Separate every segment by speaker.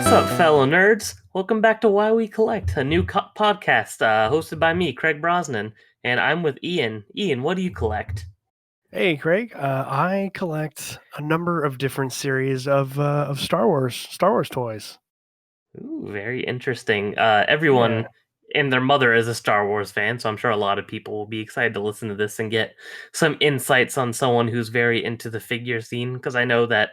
Speaker 1: What's up, fellow nerds? Welcome back to Why We Collect, a new podcast hosted by me, Craig Brosnan, and I'm with Ian. Ian, what do you collect?
Speaker 2: Hey, Craig. I collect a number of different series of Star Wars toys.
Speaker 1: Ooh, very interesting.
Speaker 2: Yeah,
Speaker 1: Everyone and their mother is a Star Wars fan, so I'm sure a lot of people will be excited to listen to this and get some insights on someone who's very into the figure scene, because I know that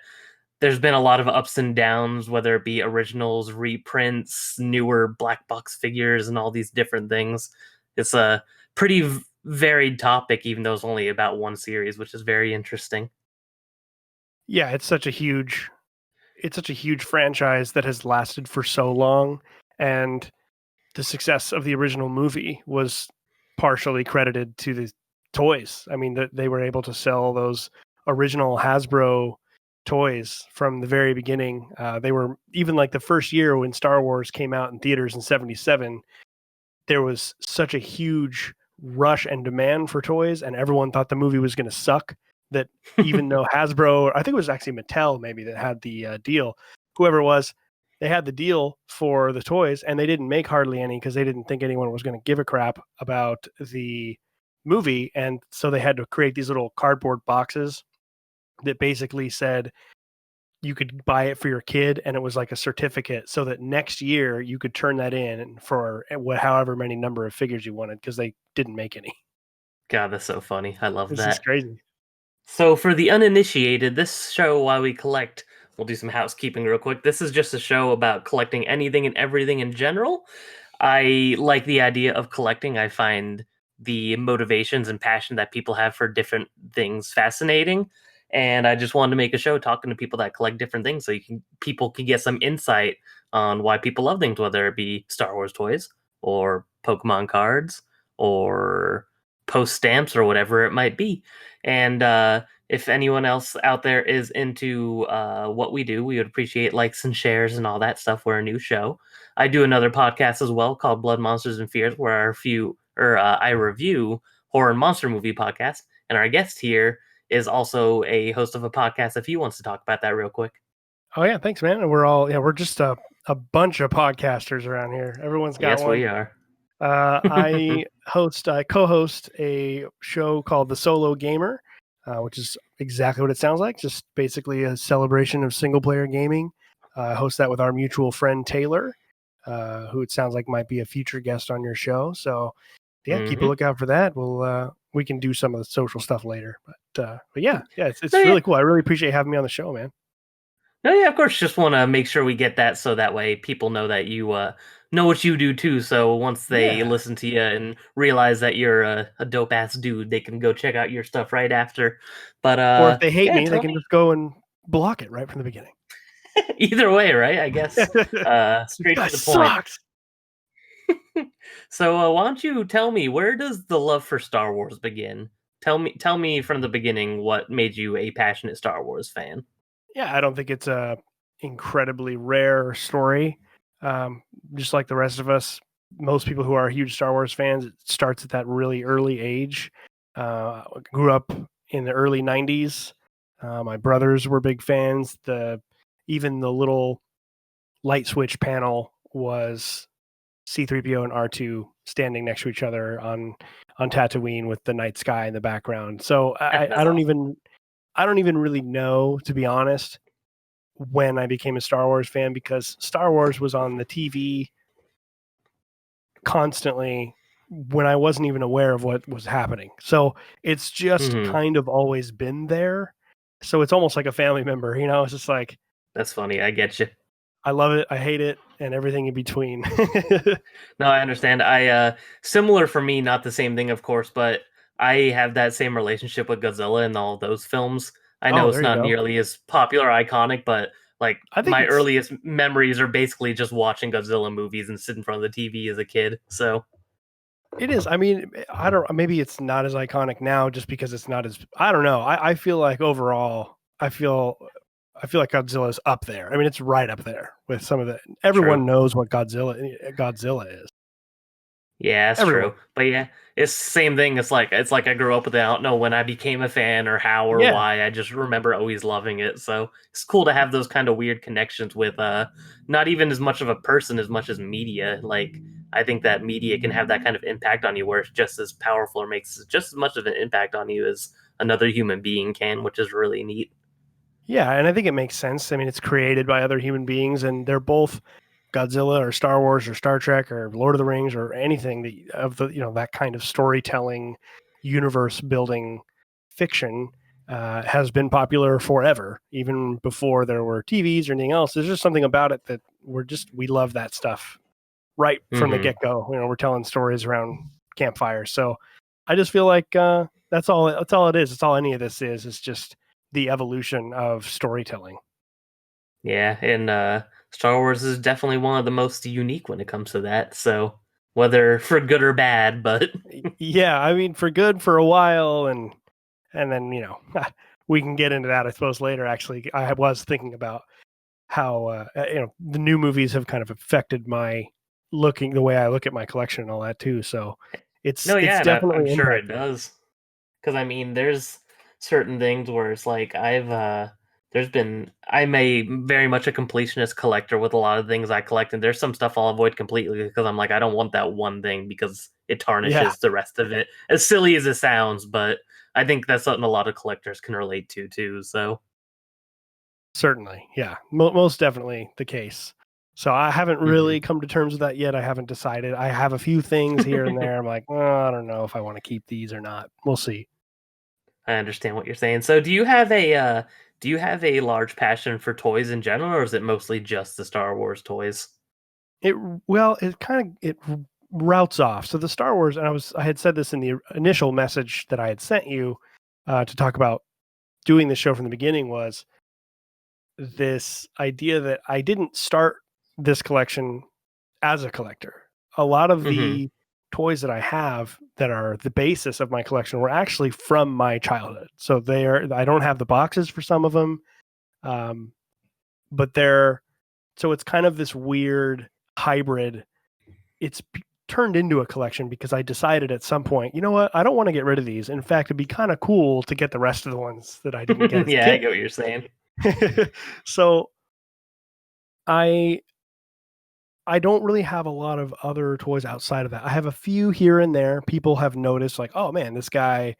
Speaker 1: there's been a lot of ups and downs, whether it be originals, reprints, newer black box figures, and all these different things. It's a pretty varied topic, even though it's only about one series, which is very interesting.
Speaker 2: yeah. It's such a huge franchise that has lasted for so long, and the success of the original movie was partially credited to the toys. I mean, that they were able to sell those original Hasbro toys from the very beginning. They were even like the first year when Star Wars came out in theaters in '77. There was such a huge rush and demand for toys, and everyone thought the movie was going to suck. That even though Hasbro, I think it was actually Mattel, maybe that had the deal, whoever it was, they had the deal for the toys, and they didn't make hardly any because they didn't think anyone was going to give a crap about the movie, and so they had to create these little cardboard boxes that basically said you could buy it for your kid and it was like a certificate so that next year you could turn that in for however many number of figures you wanted because they didn't make any.
Speaker 1: God, that's so funny. I love
Speaker 2: This is
Speaker 1: that.
Speaker 2: crazy.
Speaker 1: So, for the uninitiated, this show, Why We Collect, we'll do some housekeeping real quick. This is just a show about collecting anything and everything in general. I like the idea of collecting. I find the motivations and passion that people have for different things fascinating. And I just wanted to make a show talking to people that collect different things so people can get some insight on why people love things, whether it be Star Wars toys or Pokemon cards or post stamps or whatever it might be. And if anyone else out there is into what we do, we would appreciate likes and shares and all that stuff. We're a new show. I do another podcast as well called Blood Monsters and Fears, where I review horror and monster movie podcasts, and our guest here is also a host of a podcast. If he wants to talk about that real quick.
Speaker 2: Oh yeah, thanks, man. And we're just a bunch of podcasters around here. Everyone's got
Speaker 1: Yes,
Speaker 2: one.
Speaker 1: we are.
Speaker 2: I co-host a show called The Solo Gamer, which is exactly what it sounds like. Just basically a celebration of single-player gaming. I host that with our mutual friend Taylor, who it sounds like might be a future guest on your show. So yeah, keep a
Speaker 1: Mm-hmm.
Speaker 2: lookout for that. We can do some of the social stuff later. But yeah, it's
Speaker 1: No, yeah.
Speaker 2: really cool. I really appreciate having me on the show, man.
Speaker 1: No, yeah, of course. Just want to make sure we get that so that way people know that you know what you do too. So once they
Speaker 2: Yeah.
Speaker 1: listen to you and realize that you're a dope ass dude, they can go check out your stuff right after. But
Speaker 2: Or if they hate
Speaker 1: yeah,
Speaker 2: me, they
Speaker 1: tell
Speaker 2: can
Speaker 1: me
Speaker 2: just go and block it right from the beginning.
Speaker 1: either way, right? I guess
Speaker 2: This
Speaker 1: straight
Speaker 2: guy
Speaker 1: to the point.
Speaker 2: sucks.
Speaker 1: So why don't you tell me, where does the love for Star Wars begin? Tell me from the beginning what made you a passionate Star Wars fan.
Speaker 2: Yeah, I don't think it's a incredibly rare story. Um, just like the rest of us, most people who are huge Star Wars fans, it starts at that really early age. Grew up in the early '90s. My brothers were big fans. Even the little light switch panel was C3PO and R2 standing next to each other on Tatooine with the night sky in the background. So I
Speaker 1: That's
Speaker 2: don't
Speaker 1: awesome.
Speaker 2: even really know, to be honest, when I became a Star Wars fan, because Star Wars was on the TV constantly when I wasn't even aware of what was happening. So it's just
Speaker 1: Hmm.
Speaker 2: kind of always been there. So it's almost like a family member, It's just like
Speaker 1: That's funny. I get you.
Speaker 2: I love it, I hate it, and everything in between.
Speaker 1: No, I understand. I similar for me, not the same thing, of course, but I have that same relationship with Godzilla and all those films. I know
Speaker 2: Oh,
Speaker 1: it's
Speaker 2: there you
Speaker 1: not
Speaker 2: go.
Speaker 1: nearly as popular, or iconic, but like
Speaker 2: I think
Speaker 1: my
Speaker 2: it's
Speaker 1: earliest memories are basically just watching Godzilla movies and sitting in front of the TV as a kid. So
Speaker 2: it is. I mean, I don't. Maybe it's not as iconic now, just because it's not as. I don't know. I feel like overall, I feel like Godzilla's up there. I mean, it's right up there with some of the.
Speaker 1: true.
Speaker 2: Everyone knows what Godzilla is.
Speaker 1: Yeah, that's
Speaker 2: Everyone.
Speaker 1: true. But yeah, it's the same thing. It's like I grew up with it. I don't know when I became a fan or how or
Speaker 2: Yeah,
Speaker 1: why. I just remember always loving it. So it's cool to have those kind of weird connections with not even as much of a person as much as media. Like I think that media can have that kind of impact on you where it's just as powerful or makes just as much of an impact on you as another human being can, which is really neat.
Speaker 2: yeah, and I think it makes sense. I mean, it's created by other human beings, and they're both Godzilla or Star Wars or Star Trek or Lord of the Rings or anything that, of the that kind of storytelling, universe building fiction has been popular forever, even before there were TVs or anything else. There's just something about it that we love that stuff right from the
Speaker 1: Hmm.
Speaker 2: get go. We're telling stories around campfires, so I just feel like that's all. That's all it is. That's all any of this is. It's just the evolution of storytelling.
Speaker 1: Yeah, and Star Wars is definitely one of the most unique when it comes to that. So whether for good or bad, but
Speaker 2: Yeah, I mean, for good for a while, and then we can get into that, I suppose, later. Actually, I was thinking about how the new movies have kind of affected my looking the way I look at my collection and all that too. So
Speaker 1: no,
Speaker 2: it's
Speaker 1: yeah, and I'm
Speaker 2: definitely
Speaker 1: sure it
Speaker 2: impacted.
Speaker 1: does. Because I mean, there's certain things where it's like there's been I'm a very much a completionist collector with a lot of things I collect, and there's some stuff I'll avoid completely because I'm like I don't want that one thing because it
Speaker 2: Yeah,
Speaker 1: tarnishes the rest of it. As silly as it sounds, but I think that's something a lot of collectors can relate to too. So.
Speaker 2: certainly. Yeah, most definitely the case. So I haven't
Speaker 1: Hmm.
Speaker 2: really come to terms with that yet. I haven't decided. I have a few things here and there. I'm like, I don't know if I want to keep these or not. We'll see.
Speaker 1: I understand what you're saying. So, do you have a large passion for toys in general, or is it mostly just the Star Wars toys?
Speaker 2: It well, it kind of it routes off. So the Star Wars, and I had said this in the initial message that I had sent you to talk about doing the show from the beginning, was this idea that I didn't start this collection as a collector. A lot of
Speaker 1: Hmm.
Speaker 2: the toys that I have that are the basis of my collection were actually from my childhood. So I don't have the boxes for some of them, um, but they're so it's kind of this weird hybrid. It's turned into a collection because I decided at some point, you know what, I don't want to get rid of these. In fact, it'd be kind of cool to get the rest of the ones that I didn't get as a
Speaker 1: Yeah, I
Speaker 2: kid.
Speaker 1: get what you're saying.
Speaker 2: So I I don't really have a lot of other toys outside of that. I have a few here and there. People have noticed, like, oh man, this guy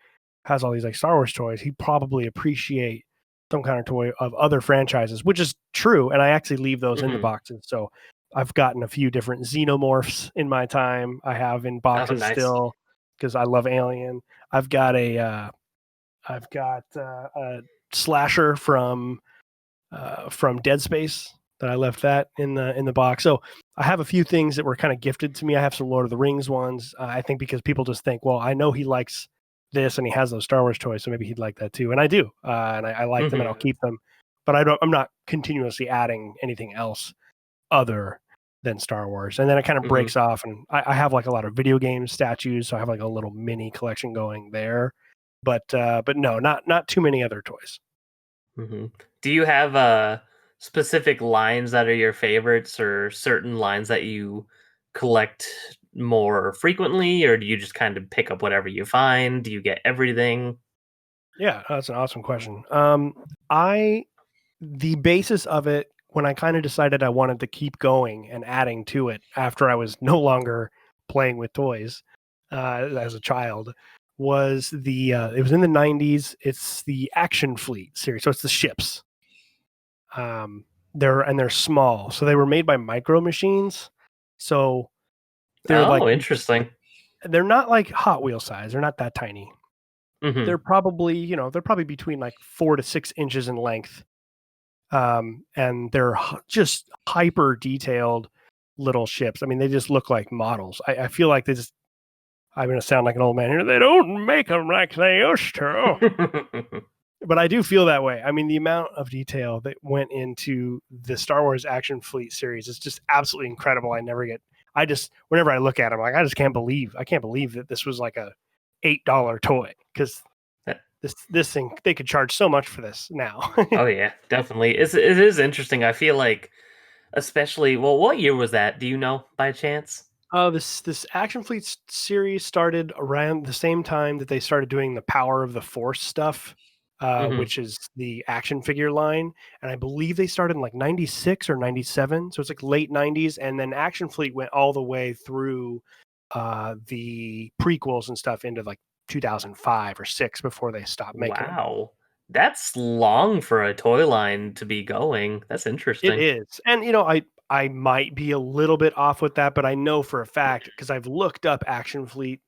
Speaker 2: has all these like Star Wars toys. He probably appreciate some kind of toy of other franchises, which is true. And I actually leave those in the
Speaker 1: Hmm.
Speaker 2: boxes. So I've gotten a few different xenomorphs in my time. I have in
Speaker 1: Oh,
Speaker 2: boxes
Speaker 1: nice.
Speaker 2: still because I love Alien. I've got a slasher from Dead Space that I left that in the box. So I have a few things that were kind of gifted to me. I have some Lord of the Rings ones. I think because people just think, well, I know he likes this and he has those Star Wars toys, so maybe he'd like that too. And I do, and I like them and I'll
Speaker 1: Hmm.
Speaker 2: keep them. But I don't. I'm not continuously adding anything else other than Star Wars. And then it kind of
Speaker 1: Hmm.
Speaker 2: breaks off, and I have like a lot of video game statues, so I have like a little mini collection going there. But no, not too many other toys.
Speaker 1: Hmm. Do you have specific lines that are your favorites, or certain lines that you collect more frequently, or do you just kind of pick up whatever you find? Do you get everything?
Speaker 2: Yeah, that's an awesome question. I the basis of it when I kind of decided I wanted to keep going and adding to it after I was no longer playing with toys as a child was it was in the 90s. It's the Action Fleet series, so it's the ships. Um, they're small, so they were made by Micro Machines. So they're like
Speaker 1: Oh, interesting.
Speaker 2: they're not like Hot Wheel size. They're not that tiny.
Speaker 1: Hmm.
Speaker 2: They're probably between like 4 to 6 inches in length, and they're just hyper detailed little ships. I mean, they just look like models. I feel like they just. I'm going to sound like an old man here. They don't make them like they used to, but I do feel that way. I mean, the amount of detail that went into the Star Wars Action Fleet series is just absolutely incredible. I just, whenever I look at them, like I can't believe that this was like a $8 toy because this thing they could charge so much for this now.
Speaker 1: Oh yeah, definitely. It is interesting. I feel like, especially, well, what year was that? Do you know by chance?
Speaker 2: This Action Fleet series started around the same time that they started doing the Power of the Force stuff,
Speaker 1: Hmm.
Speaker 2: which is the action figure line, and I believe they started in like '96 or '97, so it's like late '90s, and then Action Fleet went all the way through the prequels and stuff into like 2005 or six before they stopped making them.
Speaker 1: Wow. That's long for a toy line to be going. That's
Speaker 2: It
Speaker 1: interesting.
Speaker 2: is. And I might be a little bit off with that, but I know for a fact because I've looked up Action Fleet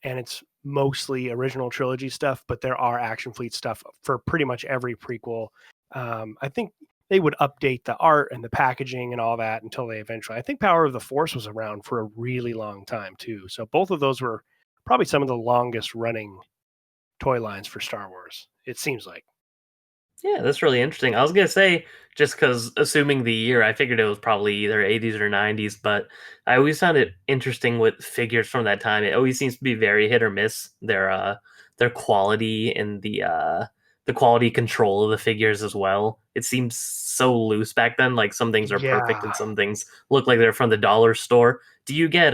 Speaker 2: and it's mostly original trilogy stuff, but there are Action Fleet stuff for pretty much every prequel. I think they would update the art and the packaging and all that until they eventually. I think Power of the Force was around for a really long time too. So both of those were probably some of the longest running toy lines for Star Wars. It seems like.
Speaker 1: Yeah, that's really interesting. I was gonna say, just because assuming the year, I figured it was probably either 80s or 90s, but I always found it interesting with figures from that time. It always seems to be very hit or miss. Their quality and the quality control of the figures as well. It seems so loose back then. Like some things are perfect
Speaker 2: Yeah.
Speaker 1: and some things look like they're from the dollar store. Do you get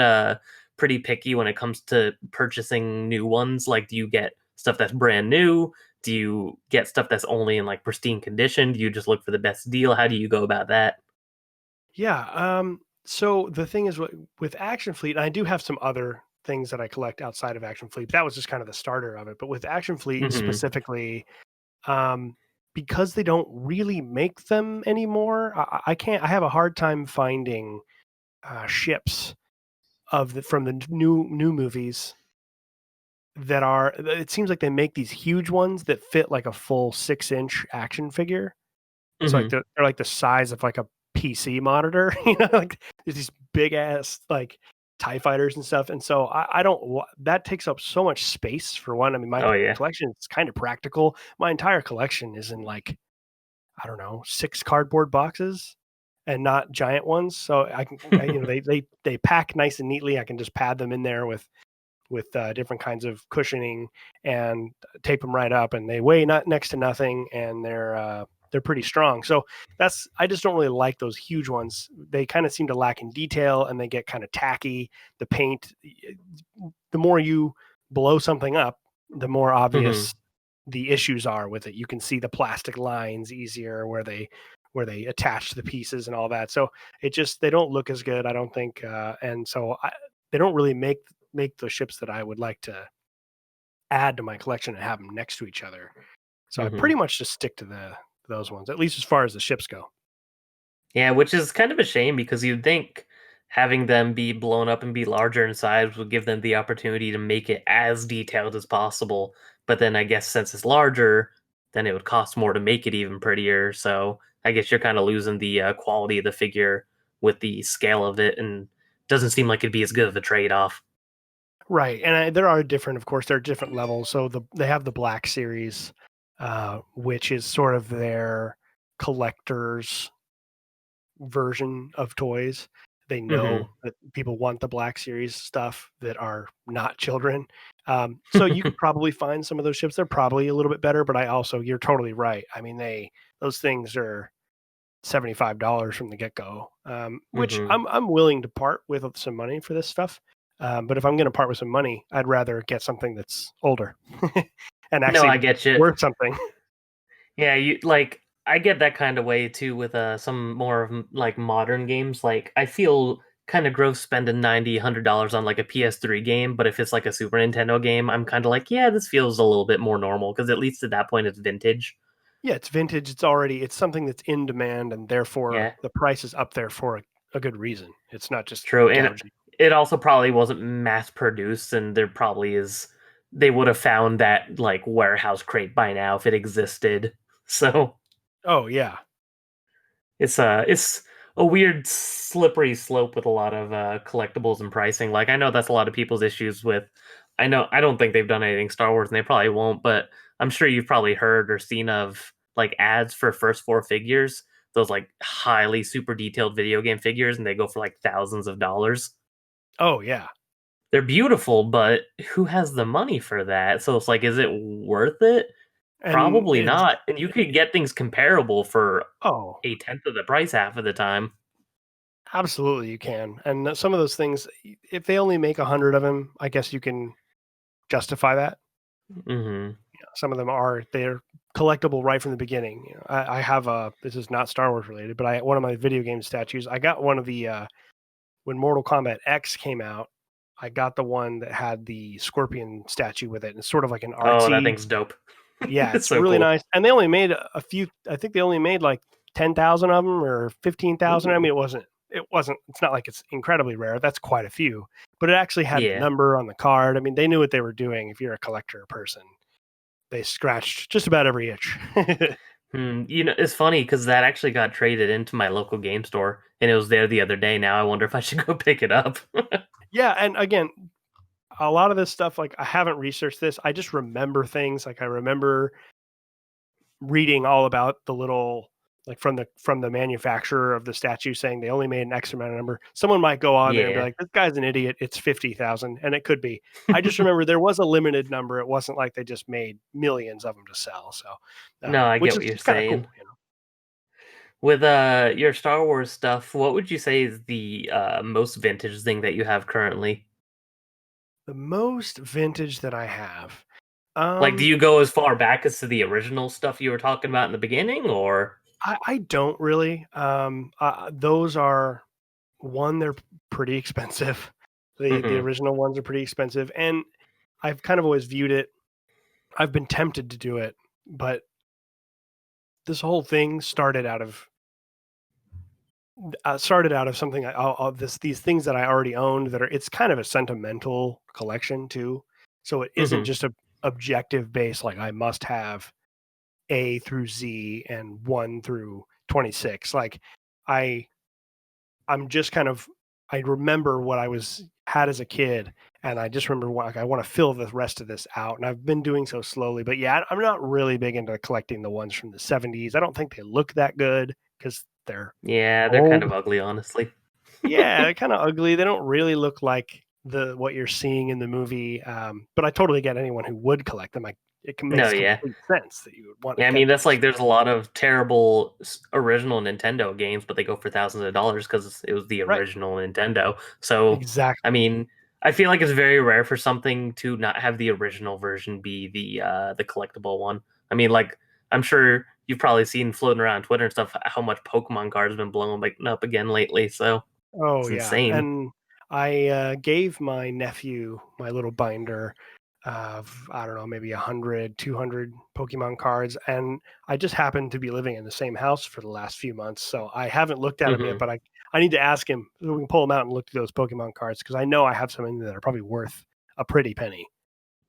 Speaker 1: pretty picky when it comes to purchasing new ones? Like, do you get stuff that's brand new? Do you get stuff that's only in like pristine condition? Do you just look for the best deal? How do you go about that?
Speaker 2: Yeah. So the thing is, with Action Fleet, and I do have some other things that I collect outside of Action Fleet. That was just kind of the starter of it. But with Action Fleet
Speaker 1: Hmm.
Speaker 2: specifically, um, because they don't really make them anymore, I can't. I have a hard time finding ships from the new movies that are. It seems like they make these huge ones that fit like a full 6-inch action figure. So like
Speaker 1: Hmm.
Speaker 2: they're like the size of like a PC monitor, like there's these big ass like TIE fighters and stuff. And so I don't that takes up so much space for one. I mean, my
Speaker 1: Oh yeah.
Speaker 2: collection is kind of practical. My entire collection is in like, I don't know, 6 cardboard boxes and not giant ones. So they pack nice and neatly. I can just pad them in there with different kinds of cushioning and tape them right up, and they weigh not next to nothing, and they're pretty strong. So I just don't really like those huge ones. They kind of seem to lack in detail, and they get kind of tacky. The paint, the more you blow something up, the more
Speaker 1: Hmm.
Speaker 2: obvious the issues are with it. You can see the plastic lines easier where they attach the pieces and all that. So they don't look as good, I don't think. And so they don't really make those ships that I would like to add to my collection and have them next to each other. So I
Speaker 1: Hmm.
Speaker 2: pretty much just stick to those ones, at least as far as the ships go.
Speaker 1: Yeah, which is kind of a shame because you'd think having them be blown up and be larger in size would give them the opportunity to make it as detailed as possible. But then I guess since it's larger, then it would cost more to make it even prettier. So I guess you're kind of losing the quality of the figure with the scale of it, and doesn't seem like it'd be as good of a trade-off.
Speaker 2: Right, and there are different, of course, there are different levels. So they have the Black Series, which is sort of their collector's version of toys. They
Speaker 1: Hmm.
Speaker 2: know that people want the Black Series stuff that are not children. So you could probably find some of those ships. They're probably a little bit better, but you're totally right. I mean, those things are $75 from the get go, which
Speaker 1: Hmm.
Speaker 2: I'm willing to part with some money for this stuff. But if I'm going to part with some money, I'd rather get something that's older and
Speaker 1: No, I
Speaker 2: actually
Speaker 1: get you.
Speaker 2: worth something.
Speaker 1: Yeah, you like I get that kind of way too with some more of like modern games. Like I feel kind of gross spending 90 $100 on like a PS3 game, but if it's like a Super Nintendo game, I'm kind of like, yeah, this feels a little bit more normal because at least at that point it's vintage.
Speaker 2: Yeah, it's vintage. It's something that's in demand, and therefore
Speaker 1: Yeah,
Speaker 2: the price is up there for a good reason. It's not just
Speaker 1: true. And
Speaker 2: gouging.
Speaker 1: it also probably wasn't mass produced and there probably is they would have found that like warehouse crate by now if it existed. So
Speaker 2: Oh yeah,
Speaker 1: it's a weird slippery slope with a lot of collectibles and pricing. Like I know that's a lot of people's issues with. I know I don't think they've done anything Star Wars, and they probably won't. But I'm sure you've probably heard or seen of like ads for first four figures. Those like highly super detailed video game figures, and they go for like thousands of dollars.
Speaker 2: oh yeah,
Speaker 1: They're beautiful, but who has the money for that? So it's like, is it worth it?
Speaker 2: and
Speaker 1: Probably not. And you could get things comparable for
Speaker 2: oh,
Speaker 1: a tenth of the price half of the time.
Speaker 2: Absolutely, you can. And some of those things, if they only make 100 of them, I guess you can justify that.
Speaker 1: Hmm.
Speaker 2: Some of them they're collectible right from the beginning. I have a, this is not Star Wars related, but one of my video game statues. I got one of the when Mortal Kombat X came out. I got the one that had the Scorpion statue with it. And it's sort of like an
Speaker 1: Oh, that
Speaker 2: artsy.
Speaker 1: thing's dope.
Speaker 2: Yeah,
Speaker 1: It's
Speaker 2: it's
Speaker 1: so
Speaker 2: really
Speaker 1: cool.
Speaker 2: nice. And they only made a few. I think they only made like 10,000 of them or 15,000. I
Speaker 1: Ooh.
Speaker 2: mean, it wasn't. It's not like it's incredibly rare. That's quite a few. But it actually had the
Speaker 1: Yeah.
Speaker 2: number on the card. I mean, they knew what they were doing. If you're a collector person, they scratched just about every itch.
Speaker 1: It's funny because that actually got traded into my local game store, and it was there the other day. Now I wonder if I should go pick it up.
Speaker 2: Yeah, and again, a lot of this stuff, like I haven't researched this. I just remember things. Like I remember reading all about the little, like from the manufacturer of the statue saying they only made an X amount of number. Someone might go on there and be
Speaker 1: Yeah.
Speaker 2: like, "This guy's an idiot. It's 50,000," and it could be. I just remember there was a limited number. It wasn't like they just made millions of them to sell. So,
Speaker 1: No, I
Speaker 2: which
Speaker 1: get
Speaker 2: is
Speaker 1: what you're
Speaker 2: kind of cool.
Speaker 1: saying. With your Star Wars stuff, what would you say is the most vintage thing that you have currently?
Speaker 2: The most vintage that I have.
Speaker 1: Like, do
Speaker 2: Um,
Speaker 1: you go as far back as to the original stuff you were talking about in the beginning, or?
Speaker 2: I don't really. Those are one, they're pretty expensive. The
Speaker 1: Hmm.
Speaker 2: original ones are pretty expensive, and I've kind of always viewed it. I've been tempted to do it, but this whole thing started out of something. These things that I already owned. It's kind of a sentimental collection too. So it isn't
Speaker 1: Hmm.
Speaker 2: just a objective base like I must have A through Z and 1 through 26. Like I I'm just kind of, I remember what I was had as a kid, and I just remember like I want to fill the rest of this out, and I've been doing so slowly. But yeah, I'm not really big into collecting the ones from the 70s. I don't think they look that good because they're
Speaker 1: Yeah, they're kind
Speaker 2: old.
Speaker 1: of ugly, honestly.
Speaker 2: Yeah, they're kind of ugly. They don't really look like the what you're seeing in the movie. But I totally get anyone who would collect them.
Speaker 1: No,
Speaker 2: Makes
Speaker 1: yeah.
Speaker 2: complete sense that you would want to
Speaker 1: Yeah, I
Speaker 2: get
Speaker 1: mean that's
Speaker 2: those.
Speaker 1: like there's a lot of terrible original Nintendo games, but they go for thousands of dollars because it was the
Speaker 2: Right.
Speaker 1: original Nintendo. So, I
Speaker 2: Exactly.
Speaker 1: mean, I feel like it's very rare for something to not have the original version be the collectible one. I mean, like I'm sure you've probably seen floating around Twitter and stuff how much Pokemon cards have been blowing up again lately. So
Speaker 2: Oh,
Speaker 1: it's
Speaker 2: yeah,
Speaker 1: insane.
Speaker 2: and I, gave my nephew my little binder of, I don't know, maybe 100, 200 Pokemon cards, and I just happened to be living in the same house for the last few months, so I haven't looked at them yet,
Speaker 1: Hmm.
Speaker 2: but I need to ask him so we can pull them out and look through those Pokemon cards because I know I have some in there that are probably worth a pretty penny.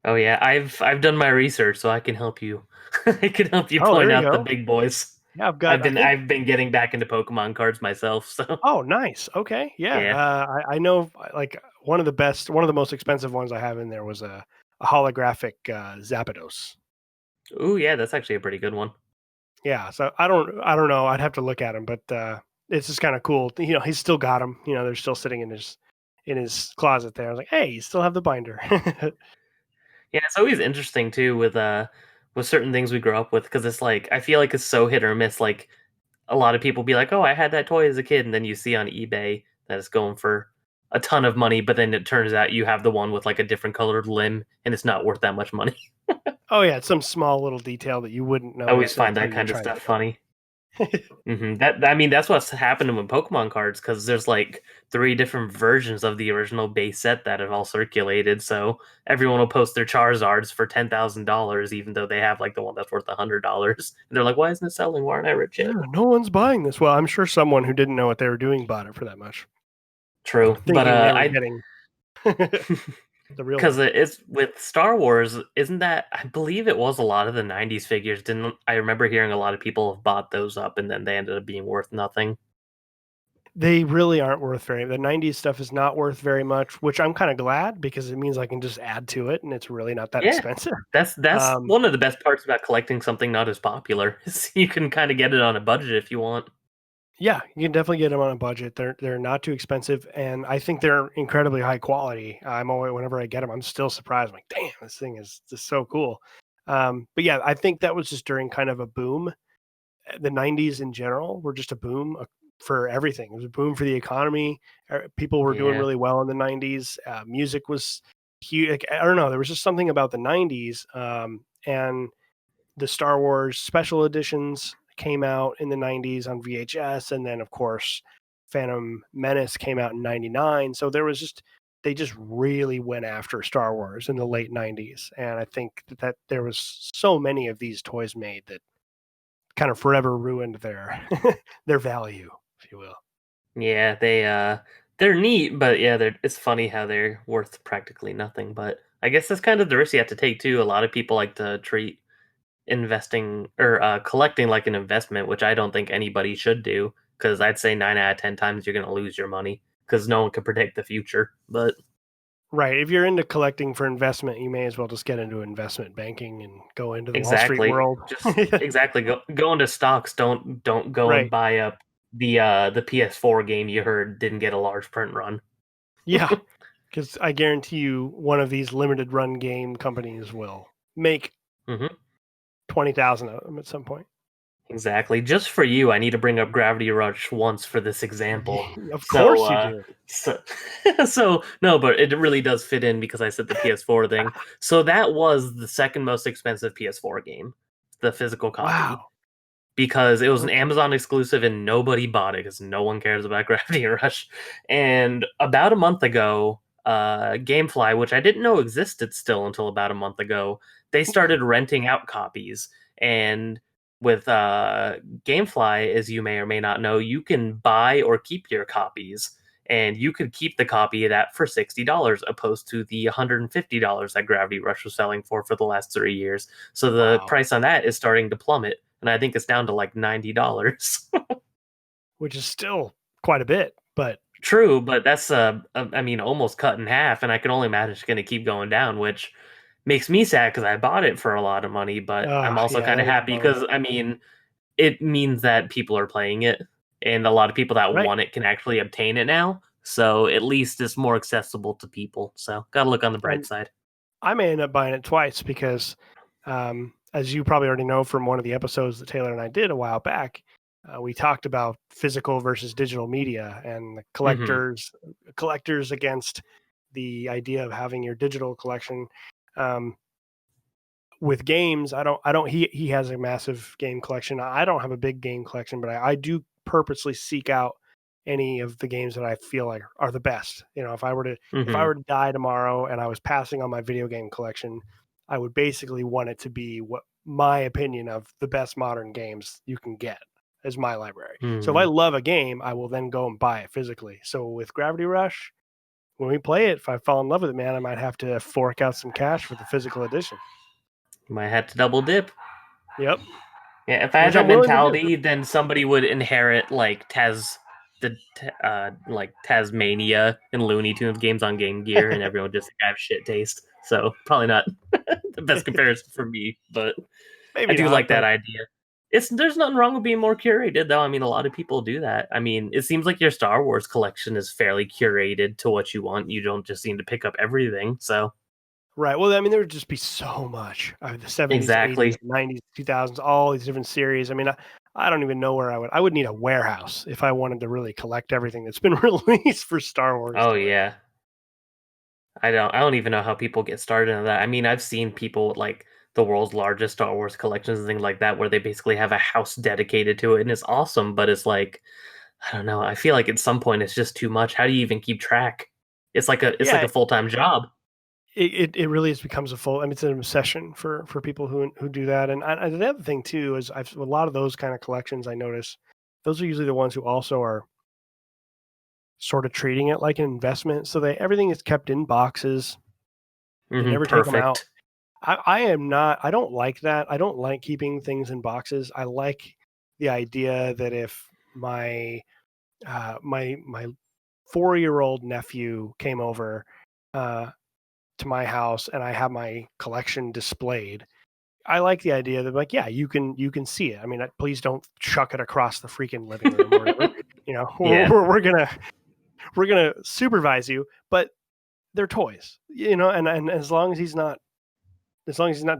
Speaker 1: Oh yeah, I've done my research, so I can help you. I can help you
Speaker 2: Oh,
Speaker 1: point
Speaker 2: there you
Speaker 1: out the
Speaker 2: go.
Speaker 1: big boys.
Speaker 2: Yeah, I've got,
Speaker 1: I've
Speaker 2: I
Speaker 1: been
Speaker 2: think.
Speaker 1: I've been getting back into Pokemon cards myself, so
Speaker 2: Oh, nice. Okay, yeah,
Speaker 1: yeah.
Speaker 2: I know, like, one of the most expensive ones I have in there was a holographic, Zapdos.
Speaker 1: Ooh, yeah, that's actually a pretty good one.
Speaker 2: Yeah, so I don't know. I'd have to look at him, but it's just kind of cool. He's still got them. They're still sitting in his closet there. I was like, hey, you still have the binder.
Speaker 1: Yeah, it's always interesting too with certain things we grow up with because it's like I feel like it's so hit or miss. Like a lot of people be like, "Oh, I had that toy as a kid," and then you see on eBay that it's going for a ton of money, but then it turns out you have the one with like a different colored limb, and it's not worth that much money.
Speaker 2: Oh yeah, it's some small little detail that you wouldn't
Speaker 1: I always
Speaker 2: notice
Speaker 1: find
Speaker 2: until
Speaker 1: that
Speaker 2: you're
Speaker 1: kind of
Speaker 2: trying to
Speaker 1: stuff
Speaker 2: get
Speaker 1: funny.
Speaker 2: it.
Speaker 1: That I mean, that's what's happening with Pokemon cards because there's like three different versions of the original base set that have all circulated. So everyone will post their Charizards for $10,000, even though they have like the one that's worth $100. And they're like, "Why isn't it selling? Why aren't I rich yet?"
Speaker 2: Yeah, no one's buying this. Well, I'm sure someone who didn't know what they were doing bought it for that much,
Speaker 1: True, but
Speaker 2: thinking they were
Speaker 1: I
Speaker 2: getting the real
Speaker 1: because
Speaker 2: one.
Speaker 1: it's with Star Wars, isn't that? I believe it was a lot of the '90s figures. Didn't I remember hearing a lot of people have bought those up and then they ended up being worth nothing.
Speaker 2: They really aren't worth very. The '90s stuff is not worth very much, which I'm kind of glad because it means I can just add to it, and it's really not that
Speaker 1: Yeah.
Speaker 2: expensive.
Speaker 1: That's
Speaker 2: Um,
Speaker 1: one of the best parts about collecting something not as popular. Is you can kind of get it on a budget if you want.
Speaker 2: Yeah, you can definitely get them on a budget. They're not too expensive, and I think they're incredibly high quality. I'm always whenever I get them, I'm still surprised. I'm like, damn, this thing is just so cool. But yeah, I think that was just during kind of a boom. The '90s in general were just a boom for everything. It was a boom for the economy. People were doing
Speaker 1: Yeah.
Speaker 2: really well in the 90s. Music was huge. Like, I don't know. There was just something about the 90s. And the Star Wars special editions came out in the 90s on VHS. And then, of course, Phantom Menace came out in 99. So there was just, they just really went after Star Wars in the late 90s. And I think that there was so many of these toys made that kind of forever ruined their their value, if you will.
Speaker 1: Yeah, they're neat, but yeah, it's funny how they're worth practically nothing. But I guess that's kind of the risk you have to take too. A lot of people like to treat investing or collecting like an investment, which I don't think anybody should do. Because I'd say 9 out of 10 times you're going to lose your money because no one can predict the future. But
Speaker 2: Right. If you're into collecting for investment, you may as well just get into investment banking and go into the Wall Street
Speaker 1: exactly,
Speaker 2: world.
Speaker 1: just exactly go into stocks. Don't go and
Speaker 2: Right.
Speaker 1: buy up the PS4 game you heard didn't get a large print run.
Speaker 2: Yeah. Because I guarantee you, one of these limited run game companies will make
Speaker 1: hmm
Speaker 2: 20,000 of them at some point.
Speaker 1: Exactly. Just for you, I need to bring up Gravity Rush once for this example.
Speaker 2: Of
Speaker 1: So,
Speaker 2: course you do.
Speaker 1: so, so no, but it really does fit in because I said the PS4 thing. So that was the second most expensive PS4 game, the physical copy,
Speaker 2: Wow.
Speaker 1: because it was an
Speaker 2: Okay.
Speaker 1: Amazon exclusive and nobody bought it because no one cares about Gravity Rush. And about a month ago, GameFly, which I didn't know existed still until about a month ago, they started renting out copies. And with GameFly, as you may or may not know, you can buy or keep your copies. And you could keep the copy of that for $60 opposed to the $150 that Gravity Rush was selling for the last 3 years. So the
Speaker 2: Wow.
Speaker 1: price on that is starting to plummet. And I think it's down to like $90.
Speaker 2: Which is still quite a bit, but
Speaker 1: True, but that's I mean, almost cut in half, and I can only imagine it's going to keep going down, which makes me sad because I bought it for a lot of money. But I'm also
Speaker 2: yeah,
Speaker 1: kind
Speaker 2: that
Speaker 1: of
Speaker 2: is a
Speaker 1: happy
Speaker 2: bummer.
Speaker 1: because I mean, it means that people are playing it, and a lot of people that
Speaker 2: Right.
Speaker 1: want it can actually obtain it now. So at least it's more accessible to people. So gotta look on the bright
Speaker 2: And
Speaker 1: side.
Speaker 2: I may end up buying it twice because, as you probably already know from one of the episodes that Taylor and I did a while back, we talked about physical versus digital media and the
Speaker 1: hmm
Speaker 2: collectors against the idea of having your digital collection. Um, with games, I don't. He has a massive game collection. I don't have a big game collection, but I do purposely seek out any of the games that I feel like are the best. You know, if I
Speaker 1: hmm
Speaker 2: were to die tomorrow and I was passing on my video game collection, I would basically want it to be what my opinion of the best modern games you can get as my library. So if I
Speaker 1: hmm
Speaker 2: love a game, I will then go and buy it physically. So with Gravity Rush, when we play it, if I fall in love with it, man, I might have to fork out some cash for the physical edition.
Speaker 1: Might have to double dip.
Speaker 2: Yep.
Speaker 1: Yeah, if I had
Speaker 2: Which
Speaker 1: that
Speaker 2: I'm willing to do.
Speaker 1: mentality, then somebody would inherit like like Tasmania and Looney Tunes games on Game Gear, and everyone would just think I have shit taste. So probably not the best comparison for me, but I
Speaker 2: Maybe
Speaker 1: do
Speaker 2: not,
Speaker 1: like that
Speaker 2: but
Speaker 1: idea. There's nothing wrong with being more curated, though. I mean, a lot of people do that. I mean, it seems like your Star Wars collection is fairly curated to what you want. You don't just seem to pick up everything. So
Speaker 2: right. Well, I mean, there would just be so much. The 70s, 80s,
Speaker 1: exactly.
Speaker 2: 90s, 2000s, all these different series. I mean, I don't even know where I would need a warehouse if I wanted to really collect everything that's been released for Star Wars
Speaker 1: Oh
Speaker 2: toys.
Speaker 1: yeah. I don't even know how people get started on that. I mean, I've seen people with, like the world's largest Star Wars collections and things like that where they basically have a house dedicated to it and it's awesome, but it's like I don't know. I feel like at some point it's just too much. How do you even keep track? It's like
Speaker 2: Yeah,
Speaker 1: a full-time job.
Speaker 2: it really has becomes a full. I mean, it's an obsession for people who do that. And the other thing too is a lot of those kind of collections I notice. Those are usually the ones who also are sort of treating it like an investment. So everything is kept in boxes. They never take them out.
Speaker 1: Perfect.
Speaker 2: I am not. I don't like that. I don't like keeping things in boxes. I like the idea that if my 4-year-old nephew came over uh, to my house and I have my collection displayed, I like the idea that like, yeah, you can see it. I mean, please don't chuck it across the freaking living room or whatever. You know,
Speaker 1: Yeah.
Speaker 2: we're gonna supervise you, but they're toys. You know, and as long as he's not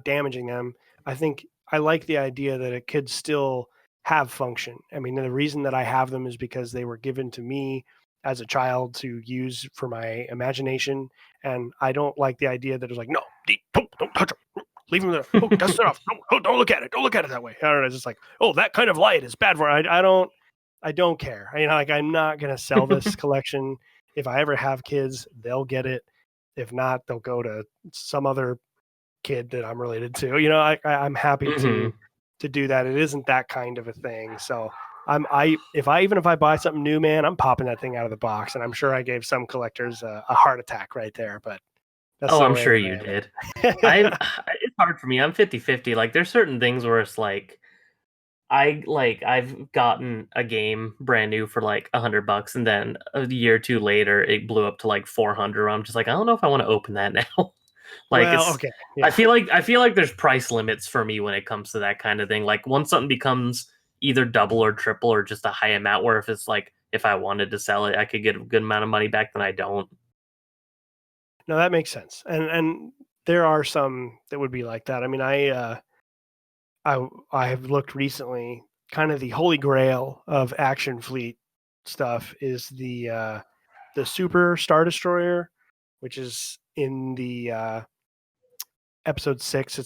Speaker 2: damaging them, I think I like the idea that a kid still have function. I mean, the reason that I have them is because they were given to me as a child to use for my imagination, and I don't like the idea that it's like, no, don't touch them, leave them there. Oh, dust it off. Don't look at it. Don't look at it that way. I don't know. It's just like, oh, that kind of light is bad for it. I don't care. Like I'm not gonna sell this collection. If I ever have kids, they'll get it. If not, they'll go to some other kid that I'm related to. I'm happy to do that. It isn't that kind of a thing. So if I buy something new, man, I'm popping that thing out of the box, and I'm sure I gave some collectors a heart attack right there. But that's
Speaker 1: I'm sure you did. It's hard for me. I'm 50-50. Like there's certain things where it's like I've gotten a game brand new for like $100, and then a year or two later it blew up to like 400. I'm just like, I don't know if I want to open that now.
Speaker 2: Okay.
Speaker 1: Yeah. I feel like there's price limits for me when it comes to that kind of thing. Like once something becomes either double or triple or just a high amount, where if it's like if I wanted to sell it, I could get a good amount of money back, then I don't.
Speaker 2: No, that makes sense. And there are some that would be like that. I mean, I have looked recently. Kind of the holy grail of Action Fleet stuff is the Super Star Destroyer, which is in the episode 6.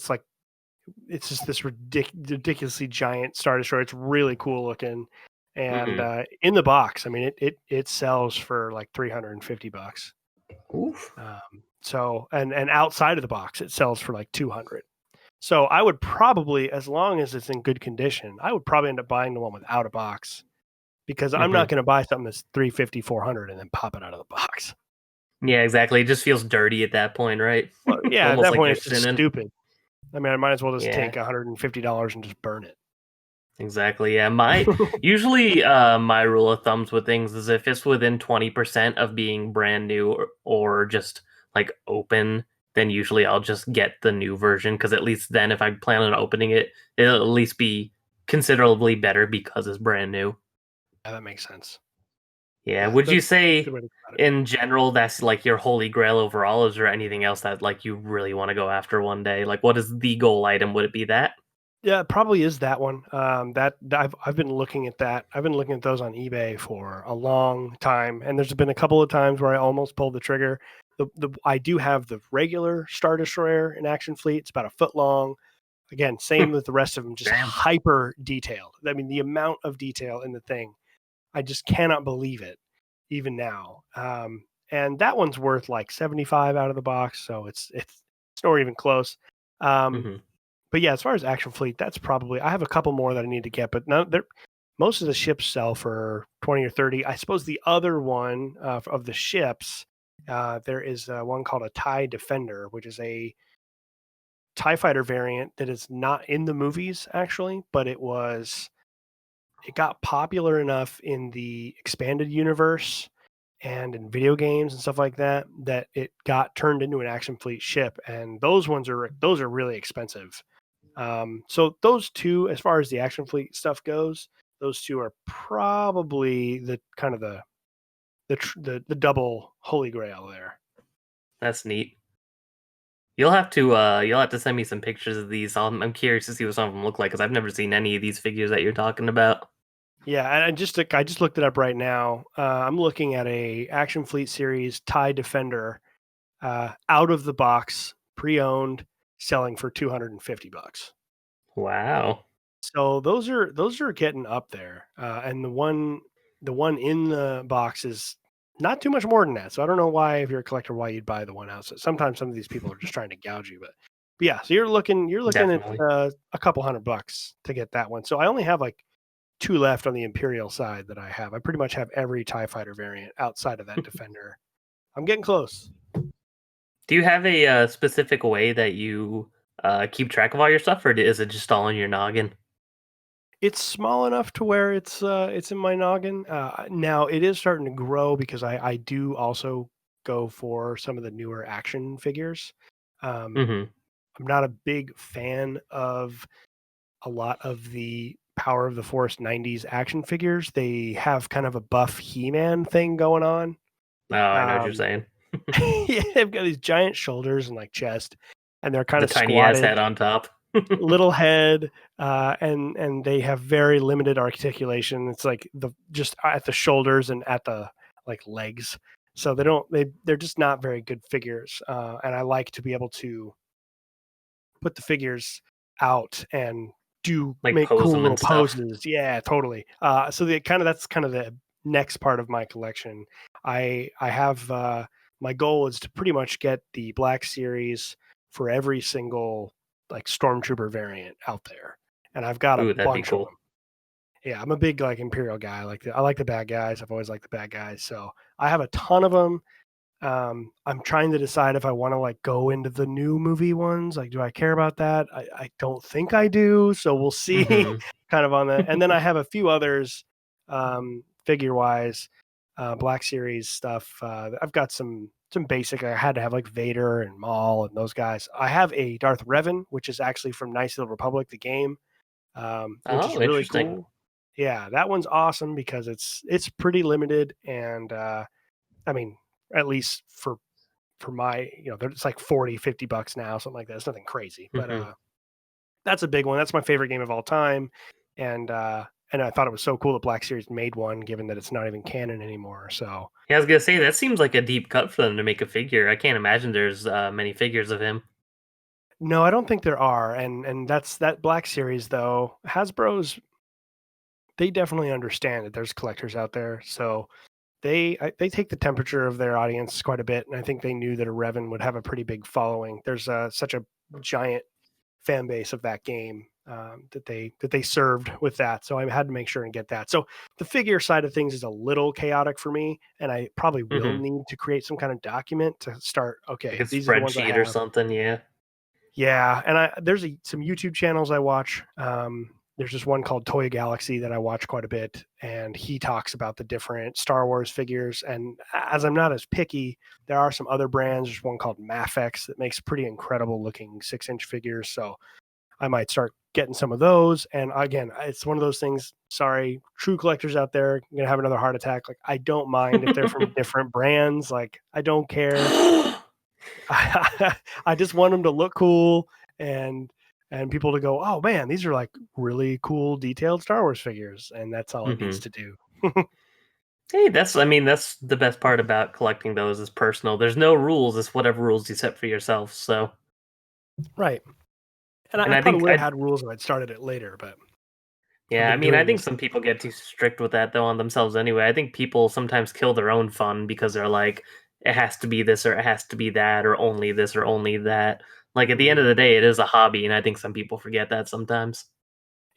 Speaker 2: It's just this ridiculously giant Star Destroyer. It's really cool looking, and in the box, I mean, it sells for like $350.
Speaker 1: Oof.
Speaker 2: So and outside of the box, it sells for like 200. So I would probably, as long as it's in good condition, I would probably end up buying the one without a box, because I'm not going to buy something that's 350, 400 and then pop it out of the box.
Speaker 1: Yeah, exactly. It just feels dirty at that point, right?
Speaker 2: Well, yeah, at that point it's just stupid. I mean, I might as well just take $150 and just burn it.
Speaker 1: Exactly. Yeah. Usually my rule of thumbs with things is if it's within 20% of being brand new or just like open, then usually I'll just get the new version, because at least then if I plan on opening it, it'll at least be considerably better because it's brand new.
Speaker 2: Yeah, that makes sense.
Speaker 1: Yeah. Would you say in general that's like your holy grail overall? Is there anything else that like you really want to go after one day? Like what is the goal item? Would it be that?
Speaker 2: Yeah, it probably is that one. That I've been looking at that. I've been looking at those on eBay for a long time, and there's been a couple of times where I almost pulled the trigger. I do have the regular Star Destroyer in Action Fleet. It's about a foot long. Again, same with the rest of them, just hyper detailed. I mean, the amount of detail in the thing, I just cannot believe it, even now. And that one's worth like 75 out of the box, so it's not even close. But yeah, as far as Action Fleet, that's probably, I have a couple more that I need to get, but most of the ships sell for 20 or 30. I suppose the other one of the ships, there is one called a TIE Defender, which is a TIE fighter variant that is not in the movies actually, but it got popular enough in the expanded universe and in video games and stuff like that it got turned into an Action Fleet ship, and those are really expensive. So those two, as far as the Action Fleet stuff goes, those two are probably the kind of the double holy grail there.
Speaker 1: That's neat. You'll have to send me some pictures of these. I'm curious to see what some of them look like, because I've never seen any of these figures that you're talking about.
Speaker 2: Yeah, and I just looked it up right now. I'm looking at a Action Fleet series TIE Defender, out of the box, pre-owned, selling for $250.
Speaker 1: Wow.
Speaker 2: So those are getting up there, and the one in the box is not too much more than that. So I don't know why, if you're a collector, why you'd buy the one out. So sometimes some of these people are just trying to gouge you, but yeah. So you're looking
Speaker 1: Definitely.
Speaker 2: at a couple $100 to get that one. So I only have like 2 left on the Imperial side that I have. I pretty much have every TIE fighter variant outside of that Defender. I'm getting close.
Speaker 1: Do you have a specific way that you keep track of all your stuff, or is it just all in your noggin?
Speaker 2: It's small enough to where it's in my noggin. Now it is starting to grow, because I do also go for some of the newer action figures. I'm not a big fan of a lot of the Power of the Force 90s action figures. They have kind of a buff He-Man thing going on.
Speaker 1: Oh, I know what you're saying.
Speaker 2: Yeah, they've got these giant shoulders and like chest, and they're kind
Speaker 1: The
Speaker 2: of
Speaker 1: tiny ass
Speaker 2: squatted.
Speaker 1: head on top.
Speaker 2: little head, and they have very limited articulation. It's like just at the shoulders and at the like legs. So they're just not very good figures. And I like to be able to put the figures out and
Speaker 1: Like
Speaker 2: make
Speaker 1: pose
Speaker 2: cool
Speaker 1: them
Speaker 2: little
Speaker 1: and stuff.
Speaker 2: poses. Yeah, totally. So that's kind of the next part of my collection. I have my goal is to pretty much get the Black Series for every single like Stormtrooper variant out there, and I've got a
Speaker 1: Ooh, that'd be
Speaker 2: bunch of them.
Speaker 1: cool.
Speaker 2: Yeah, I'm a big like Imperial guy. I like the bad guys. I've always liked the bad guys, so I have a ton of them. I'm trying to decide if I want to like go into the new movie ones. Like, do I care about that? I don't think I do. So we'll see
Speaker 1: Hmm.
Speaker 2: kind of on that. And then I have a few others, figure wise, Black Series stuff. I've got some basic. I had to have like Vader and Maul and those guys. I have a Darth Revan, which is actually from Knights of the Republic, the game, which is
Speaker 1: Oh,
Speaker 2: really
Speaker 1: interesting.
Speaker 2: cool. Yeah, that one's awesome because it's pretty limited and I mean, at least for my, it's like 40-50 bucks now, something like that. It's nothing crazy, but
Speaker 1: Hmm.
Speaker 2: that's a big one. That's my favorite game of all time, and I thought it was so cool that Black Series made one, given that it's not even canon anymore. So
Speaker 1: Yeah, I was gonna say that seems like a deep cut for them to make a figure. I can't imagine there's many figures of him.
Speaker 2: no, I don't think there are, and that's that Black Series though. Hasbro's, they definitely understand that there's collectors out there, so they take the temperature of their audience quite a bit, and I think they knew that a Revan would have a pretty big following. There's such a giant fan base of that game, that they served with that. So I had to make sure and get that. So the figure side of things is a little chaotic for me, and I probably will
Speaker 1: Hmm.
Speaker 2: need to create some kind of document to start.
Speaker 1: Like
Speaker 2: Okay,
Speaker 1: a
Speaker 2: these are the ones I
Speaker 1: spreadsheet or
Speaker 2: have.
Speaker 1: something. Yeah.
Speaker 2: Yeah, and there's some YouTube channels I watch. There's just one called Toy Galaxy that I watch quite a bit, and he talks about the different Star Wars figures. And as I'm not as picky, there are some other brands. There's one called Mafex that makes pretty incredible looking 6-inch figures. So I might start getting some of those. And again, it's one of those things. Sorry, true collectors out there, I'm gonna have another heart attack. Like I don't mind if they're from different brands. Like I don't care. I just want them to look cool and people to go, oh man, these are like really cool detailed Star Wars figures, and that's all it needs
Speaker 1: Hmm.
Speaker 2: to do.
Speaker 1: Hey, I mean, that's the best part about collecting those is personal. There's no rules. It's whatever rules you set for yourself. So,
Speaker 2: Right. And
Speaker 1: and
Speaker 2: I
Speaker 1: I
Speaker 2: probably
Speaker 1: think
Speaker 2: would have
Speaker 1: I
Speaker 2: had rules if I'd started it later, but I've
Speaker 1: Yeah, I
Speaker 2: been
Speaker 1: mean, I
Speaker 2: doing
Speaker 1: think
Speaker 2: this.
Speaker 1: some people get too strict with that though on themselves anyway. I think people sometimes kill their own fun because they're like, it has to be this or it has to be that or only this or only that. Like at the end
Speaker 2: Mhm.
Speaker 1: of the day, it is a hobby, and I think some people forget that sometimes.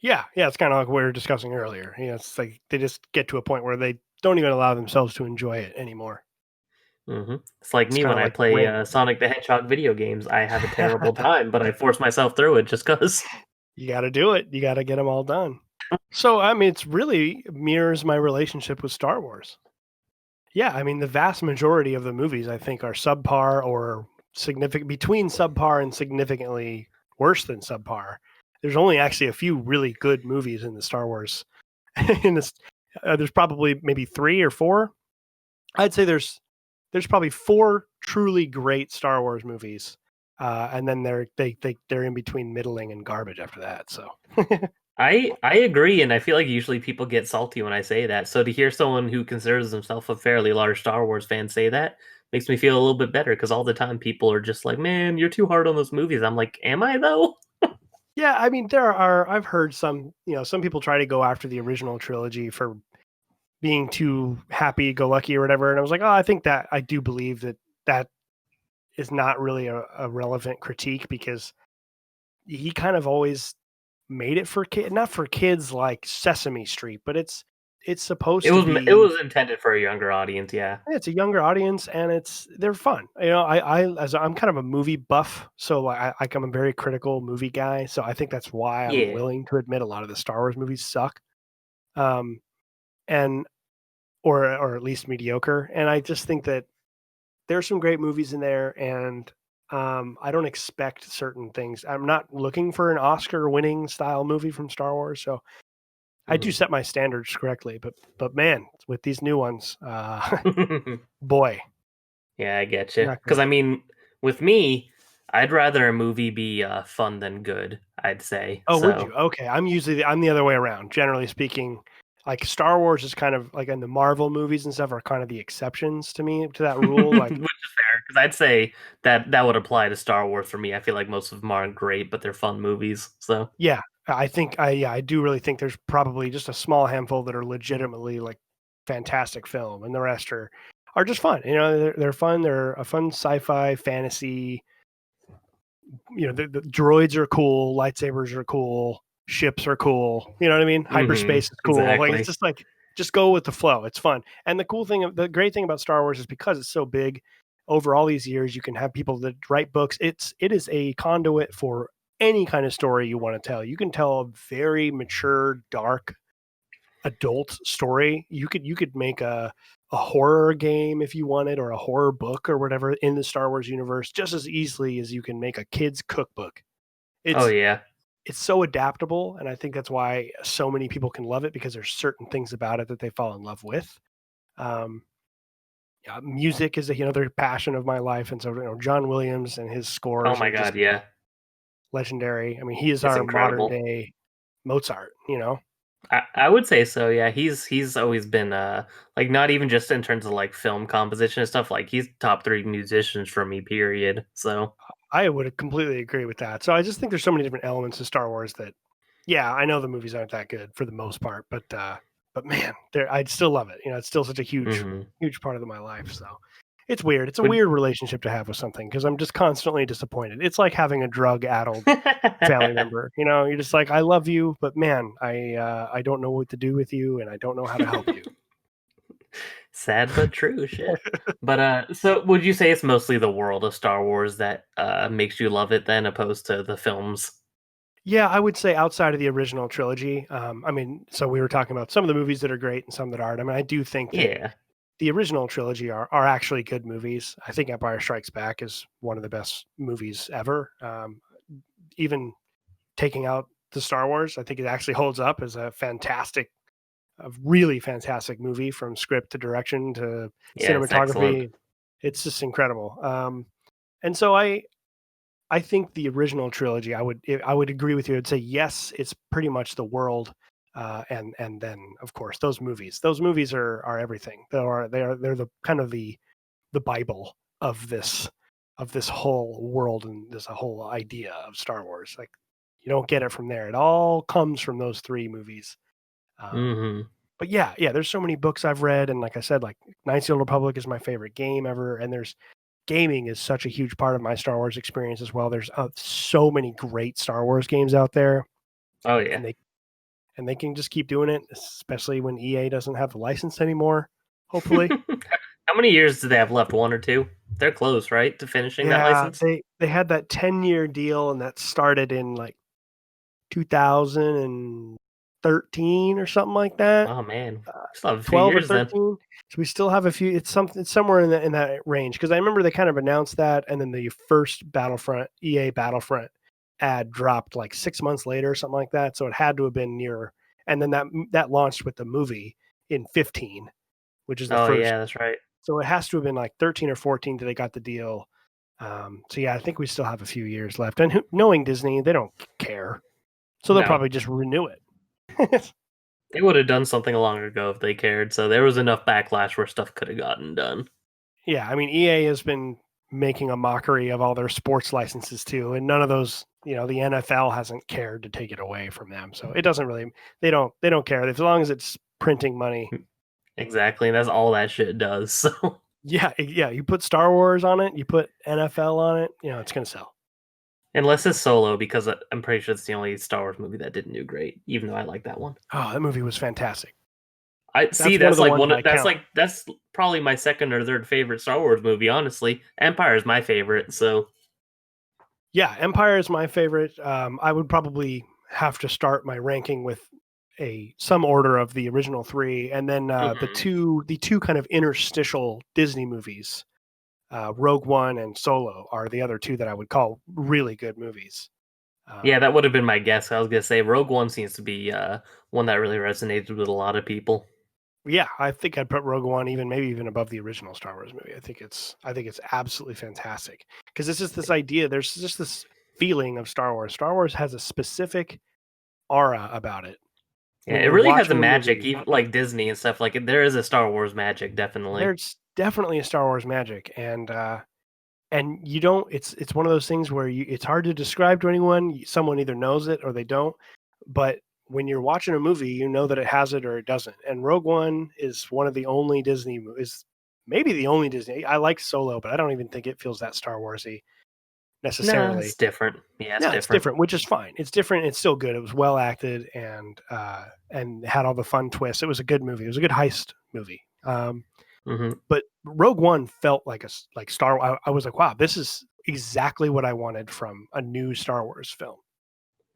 Speaker 2: Yeah, it's kind of like what we were discussing earlier. It's like they just get to a point where they don't even allow themselves to enjoy it anymore.
Speaker 1: It's like
Speaker 2: It's
Speaker 1: me
Speaker 2: kind
Speaker 1: when
Speaker 2: of
Speaker 1: I
Speaker 2: like
Speaker 1: play
Speaker 2: rent.
Speaker 1: Sonic the Hedgehog video games. I have a terrible time, but I force myself through it just because.
Speaker 2: You got to do it. You got to get them all done. So I mean, it's really mirrors my relationship with Star Wars. Yeah, I mean, the vast majority of the movies I think are subpar or significant between subpar and significantly worse than subpar. There's only actually a few really good movies in the Star Wars. in this, there's probably maybe 3 or 4. I'd say there's probably 4 truly great Star Wars movies, and then they're in between middling and garbage after that. So
Speaker 1: I agree, and I feel like usually people get salty when I say that. So to hear someone who considers himself a fairly large Star Wars fan say that makes me feel a little bit better because all the time people are just like, "Man, you're too hard on those movies." I'm like, "Am I though?"
Speaker 2: yeah, I mean, I've heard some people try to go after the original trilogy for being too happy go lucky or whatever. And I was like, oh, I think that I do believe that is not really a relevant critique because he kind of always made it for kid, not for kids like Sesame Street, but it's supposed to
Speaker 1: It
Speaker 2: be.
Speaker 1: was intended for a younger audience, yeah.
Speaker 2: It's a younger audience and they're fun. As I'm kind of a movie buff, so I'm a very critical movie guy. So I think that's why I'm
Speaker 1: Yeah.
Speaker 2: willing to admit a lot of the Star Wars movies suck. Um, and or at least mediocre. And I just think that there's some great movies in there, and I don't expect certain things. I'm not looking for an Oscar-winning style movie from Star Wars, so I do
Speaker 1: Mhm.
Speaker 2: set my standards correctly. But man, with these new ones, boy,
Speaker 1: Yeah, I get you.
Speaker 2: not
Speaker 1: Because
Speaker 2: good.
Speaker 1: I mean, with me, I'd rather a movie be fun than good, I'd say.
Speaker 2: Oh, would you?
Speaker 1: So
Speaker 2: Okay, I'm the other way around. Generally speaking, like Star Wars is kind of like, and the Marvel movies and stuff are kind of the exceptions to me to that rule.
Speaker 1: which is
Speaker 2: Like,
Speaker 1: fair because I'd say that that would apply to Star Wars for me. I feel like most of them aren't great, but they're fun movies. So
Speaker 2: yeah, I do really think there's probably just a small handful that are legitimately like fantastic film, and the rest are just fun. You know, they're fun. They're a fun sci-fi fantasy. You know, the droids are cool, lightsabers are cool, ships are cool. You know what I mean? Hyperspace is cool. Like it's
Speaker 1: exactly.
Speaker 2: just like just go with the flow. It's fun. And the great thing about Star Wars is because it's so big. Over all these years, you can have people that write books. It is a conduit for any kind of story you want to tell. You can tell a very mature, dark adult story. You could make a horror game if you wanted, or a horror book or whatever in the Star Wars universe just as easily as you can make a kid's cookbook.
Speaker 1: Oh
Speaker 2: It's
Speaker 1: yeah.
Speaker 2: it's so adaptable, and I think that's why so many people can love it because there's certain things about it that they fall in love with. Um, yeah, music is another passion of my life, and so John Williams and his
Speaker 1: Oh
Speaker 2: scores
Speaker 1: my
Speaker 2: are just
Speaker 1: God, yeah.
Speaker 2: legendary. I mean, he is
Speaker 1: It's
Speaker 2: our modern
Speaker 1: incredible.
Speaker 2: day Mozart. You know,
Speaker 1: I would say so, yeah. He's always been like not even just in terms of like film composition and stuff, like he's top three musicians for me, period. So
Speaker 2: I would completely agree with that. So I just think there's so many different elements of Star Wars that, yeah, I know the movies aren't that good for the most part, but man, I'd still love it. You know, it's still such a
Speaker 1: mhm.
Speaker 2: huge part of my life. So it's weird. It's a
Speaker 1: Would
Speaker 2: weird relationship to have with something because I'm just constantly disappointed. It's like having a drug-addled family member. You know, you're just like, I love you, but man, I don't know what to do with you, and I don't know how to help you.
Speaker 1: Sad but true, shit. But so would you say it's mostly the world of Star Wars that makes you love it then opposed to the films?
Speaker 2: Yeah, I would say outside of the original trilogy. I mean, so we were talking about some of the movies that are great and some that aren't. I mean, I do think that
Speaker 1: Yeah.
Speaker 2: the original trilogy are actually good movies. I think Empire Strikes Back is one of the best movies ever. Even taking out the Star Wars, I think it actually holds up as a really fantastic movie from script to direction to
Speaker 1: Yeah, it's excellent.
Speaker 2: cinematography. It's just incredible. And so I think the original trilogy, I would agree with you. I'd say yes, it's pretty much the world, and then of course those movies. Those movies are everything. They're the kind of the Bible of this whole world and this whole idea of Star Wars. Like you don't get it from there. It all comes from those three movies. Um,
Speaker 1: Mhm.
Speaker 2: but yeah, there's so many books I've read, and like I said, like Knights of the Old Republic is my favorite game ever, and there's gaming is such a huge part of my Star Wars experience as well. There's so many great Star Wars games out there,
Speaker 1: Oh yeah.
Speaker 2: and they can just keep doing it, especially when EA doesn't have the license anymore. Hopefully,
Speaker 1: How many years do they have left? One or two? They're close, right, to finishing that
Speaker 2: yeah,
Speaker 1: license?
Speaker 2: they had that 10-year deal, and that started in like 2013 or something like that.
Speaker 1: Oh man.
Speaker 2: Uh,
Speaker 1: Still have a few
Speaker 2: 12 or
Speaker 1: years then.
Speaker 2: 13. So we still have a few. It's somewhere in that range because I remember they kind of announced that, and then the first Battlefront EA Battlefront ad dropped like 6 months later or something like that. So it had to have been near. And then that launched with the movie in 15, which is the
Speaker 1: Oh
Speaker 2: first.
Speaker 1: yeah, that's right.
Speaker 2: So it has to have been like 13 or 14 that they got the deal. So yeah, I think we still have a few years left. And knowing Disney, they don't care, so they'll
Speaker 1: No.
Speaker 2: probably just renew it.
Speaker 1: They would have done something long ago if they cared, so there was enough backlash where stuff could have gotten done.
Speaker 2: Yeah, I mean EA has been making a mockery of all their sports licenses too, and none of those, the NFL hasn't cared to take it away from them. So it doesn't really they don't care as long as it's printing money.
Speaker 1: Exactly, and that's all that shit does. So
Speaker 2: Yeah, you put Star Wars on it, you put NFL on it, it's going to sell.
Speaker 1: unless it's Solo, because I'm pretty sure it's the only Star Wars movie that didn't do great, even though I like that one.
Speaker 2: Oh, that movie was fantastic.
Speaker 1: I see.
Speaker 2: That's one of
Speaker 1: That's
Speaker 2: the
Speaker 1: like
Speaker 2: ones
Speaker 1: one.
Speaker 2: I count.
Speaker 1: That's probably my second or third favorite Star Wars movie. Honestly, Empire is my favorite. So
Speaker 2: Yeah, Empire is my favorite. I would probably have to start my ranking with some order of the original three, and then
Speaker 1: mhm.
Speaker 2: the two kind of interstitial Disney movies, Rogue One and Solo, are the other two that I would call really good movies.
Speaker 1: Yeah,
Speaker 2: Um,
Speaker 1: that would have been my guess. I was gonna say Rogue One seems to be one that really resonated with a lot of people.
Speaker 2: yeah, I think I'd put Rogue One maybe even above the original Star Wars movie. I think it's absolutely fantastic. because it's just this idea. There's just this feeling of Star Wars. Star Wars has a specific aura about it.
Speaker 1: Yeah,
Speaker 2: When
Speaker 1: it
Speaker 2: you're
Speaker 1: really has a
Speaker 2: watching a
Speaker 1: magic,
Speaker 2: movie,
Speaker 1: even like Disney and stuff. Like there is a Star Wars magic, definitely.
Speaker 2: there's definitely a Star Wars magic, and you don't. It's one of those things where it's hard to describe to anyone. Someone either knows it or they don't. But when you're watching a movie, you know that it has it or it doesn't. And Rogue One is one of the only Disney movies, maybe the only Disney. I like Solo, but I don't even think it feels that Star Warsy
Speaker 1: No,
Speaker 2: necessarily.
Speaker 1: it's different. Yeah, it's
Speaker 2: No, it's
Speaker 1: different.
Speaker 2: different, which is fine. It's different. It's still good. It was well acted and had all the fun twists. It was a good movie. It was a good heist movie.
Speaker 1: Hmm.
Speaker 2: But Rogue One felt like like Star. I was like, wow, this is exactly what I wanted from a new Star Wars film.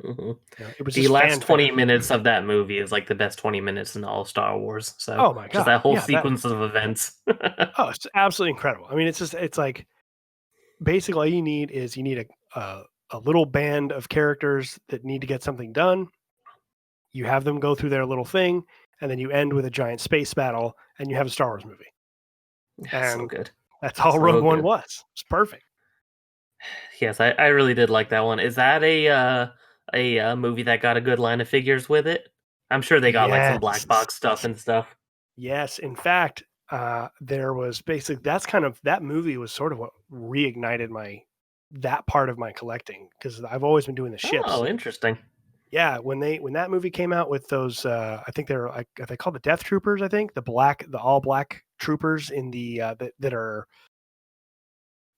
Speaker 1: Hmm.
Speaker 2: It was
Speaker 1: The
Speaker 2: just
Speaker 1: last 20
Speaker 2: fanfare.
Speaker 1: minutes of that movie is like the best 20 minutes in all of Star Wars. So
Speaker 2: Oh my
Speaker 1: just
Speaker 2: god,
Speaker 1: that whole
Speaker 2: yeah, that.
Speaker 1: sequence of events.
Speaker 2: Oh, it's absolutely incredible. I mean, it's like basically all you need a little band of characters that need to get something done. You have them go through their little thing, and then you end with a giant space battle, and you have a Star Wars movie.
Speaker 1: So
Speaker 2: And
Speaker 1: good.
Speaker 2: that's all
Speaker 1: So
Speaker 2: Rogue One
Speaker 1: good.
Speaker 2: was. It's perfect.
Speaker 1: Yes, I really did like that one. Is that a movie that got a good line of figures with it? I'm sure they got like some black
Speaker 2: Yes.
Speaker 1: box stuff and stuff.
Speaker 2: Yes. In fact, there was basically that movie was sort of what reignited that part of my collecting because I've always been doing the ships.
Speaker 1: Oh, interesting.
Speaker 2: Yeah, when that movie came out with those, I think they're like they called the Death Troopers. I think the all black troopers in the that are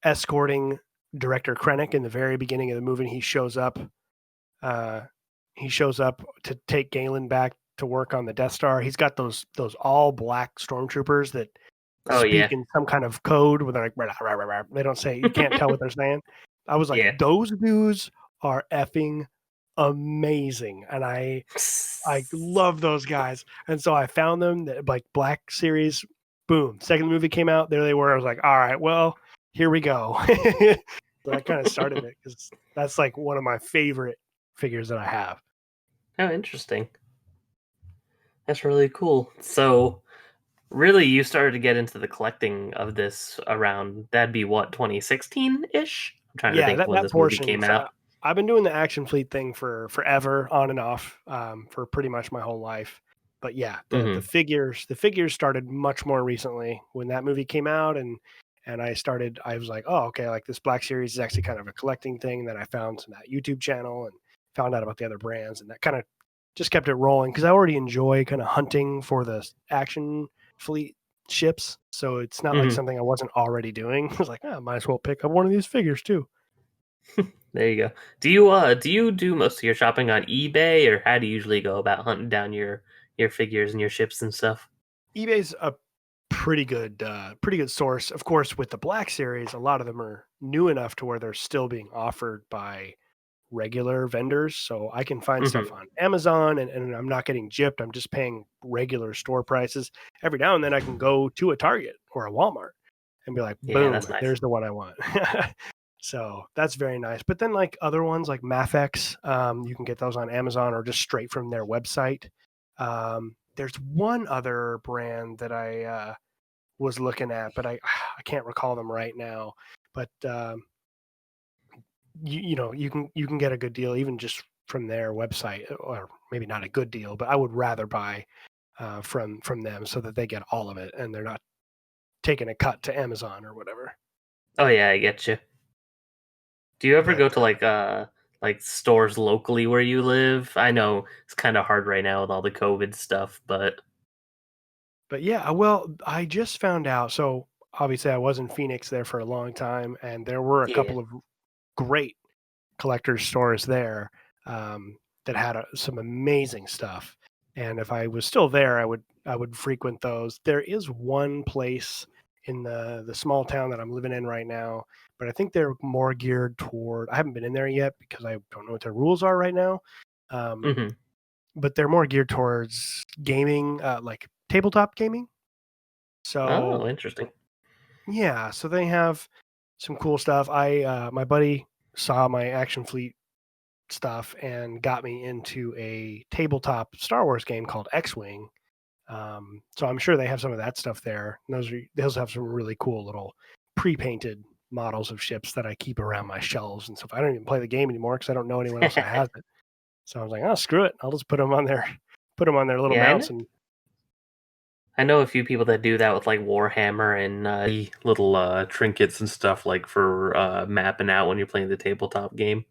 Speaker 2: escorting director Krennic in the very beginning of the movie. He shows up. Uh, he shows up to take Galen back to work on the Death Star. He's got those all black stormtroopers that
Speaker 1: Oh
Speaker 2: speak
Speaker 1: yeah.
Speaker 2: in some kind of code where they're like rah, rah, rah, rah. They don't say, you can't tell what they're saying. I was like,
Speaker 1: Yeah.
Speaker 2: those dudes are effing amazing, and I love those guys. And so I found them, like Black Series. Boom, second movie came out, there they were. I was like, all right, well, here we go. So that kind of started it because that's like one of my favorite figures that I have.
Speaker 1: Oh, interesting. That's really cool. So, really, you started to get into the collecting of this around that'd be what 2016-ish. I'm trying to
Speaker 2: Yeah,
Speaker 1: think of when
Speaker 2: that
Speaker 1: this movie
Speaker 2: portion.
Speaker 1: came
Speaker 2: So
Speaker 1: out.
Speaker 2: I've been doing the action fleet thing for forever, on and off, for pretty much my whole life. But yeah,
Speaker 1: Hmm.
Speaker 2: the figures started much more recently when that movie came out, and I was like, oh, okay, like this Black Series is actually kind of a collecting thing. And then I found that YouTube channel and found out about the other brands, and that kind of just kept it rolling because I already enjoy kind of hunting for the action fleet ships. So it's not like
Speaker 1: Hmm.
Speaker 2: something I wasn't already doing. I was like, I might as well pick up one of these figures too.
Speaker 1: There you go. Do you do most of your shopping on eBay, or how do you usually go about hunting down your figures and your ships and stuff?
Speaker 2: eBay's a pretty good source. Of course, with the Black Series, a lot of them are new enough to where they're still being offered by regular vendors. So I can find
Speaker 1: Hmm.
Speaker 2: stuff on Amazon, and I'm not getting gypped. I'm just paying regular store prices. Every now and then I can go to a Target or a Walmart and be like,
Speaker 1: Yeah,
Speaker 2: boom,
Speaker 1: that's nice.
Speaker 2: there's the one I want. So that's very nice. But then like other ones like Mafex, you can get those on Amazon or just straight from their website. There's one other brand that I was looking at, but I can't recall them right now. But you know you can get a good deal even just from their website, or maybe not a good deal, but I would rather buy from them so that they get all of it and they're not taking a cut to Amazon or whatever.
Speaker 1: Oh yeah, I get you. Do you ever
Speaker 2: But
Speaker 1: go to like stores locally where you live? I know it's kind of hard right now with all the COVID stuff, but
Speaker 2: yeah, well, I just found out. So obviously, I was in Phoenix there for a long time, and there were a
Speaker 1: yeah.
Speaker 2: couple of great collectors stores there, that had some amazing stuff. And if I was still there, I would frequent those. There is one place in the small town that I'm living in right now, but I think they're more geared toward. I haven't been in there yet because I don't know what their rules are right now. Um,
Speaker 1: Hmm.
Speaker 2: but they're more geared towards gaming, like tabletop gaming.
Speaker 1: Oh,
Speaker 2: So
Speaker 1: interesting.
Speaker 2: yeah, so they have some cool stuff. My buddy saw my Action Fleet stuff and got me into a tabletop Star Wars game called X-Wing. So I'm sure they have some of that stuff there. And those have some really cool little pre-painted models of ships that I keep around my shelves and stuff. I don't even play the game anymore because I don't know anyone else that has it. So I was like, oh, screw it. I'll just put them on their little
Speaker 1: Yeah,
Speaker 2: mounts. And
Speaker 1: I know a few people that do that with like Warhammer and the little trinkets and stuff like for mapping out when you're playing the tabletop game.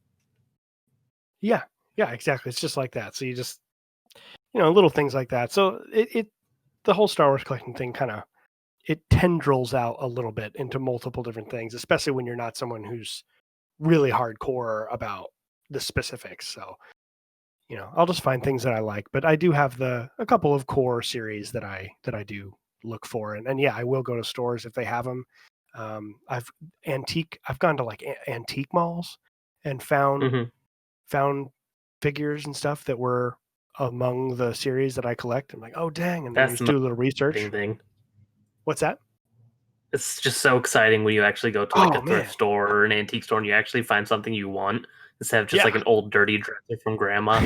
Speaker 2: yeah, exactly. It's just like that. So you just, little things like that. So the whole Star Wars collecting thing kind of, it tendrils out a little bit into multiple different things, especially when you're not someone who's really hardcore about the specifics. So, I'll just find things that I like, but I do have a couple of core series that I do look for. And yeah, I will go to stores if they have them. I've gone to like antique malls and found figures and stuff that were among the series that I collect. I'm like, oh dang, and then you
Speaker 1: That's
Speaker 2: just
Speaker 1: the
Speaker 2: do a little research.
Speaker 1: thing.
Speaker 2: What's that?
Speaker 1: It's just so exciting when you actually go to like
Speaker 2: Oh
Speaker 1: a thrift
Speaker 2: man,
Speaker 1: store or an antique store and you actually find something you want instead of just
Speaker 2: yeah.
Speaker 1: like an old dirty dresser from grandma.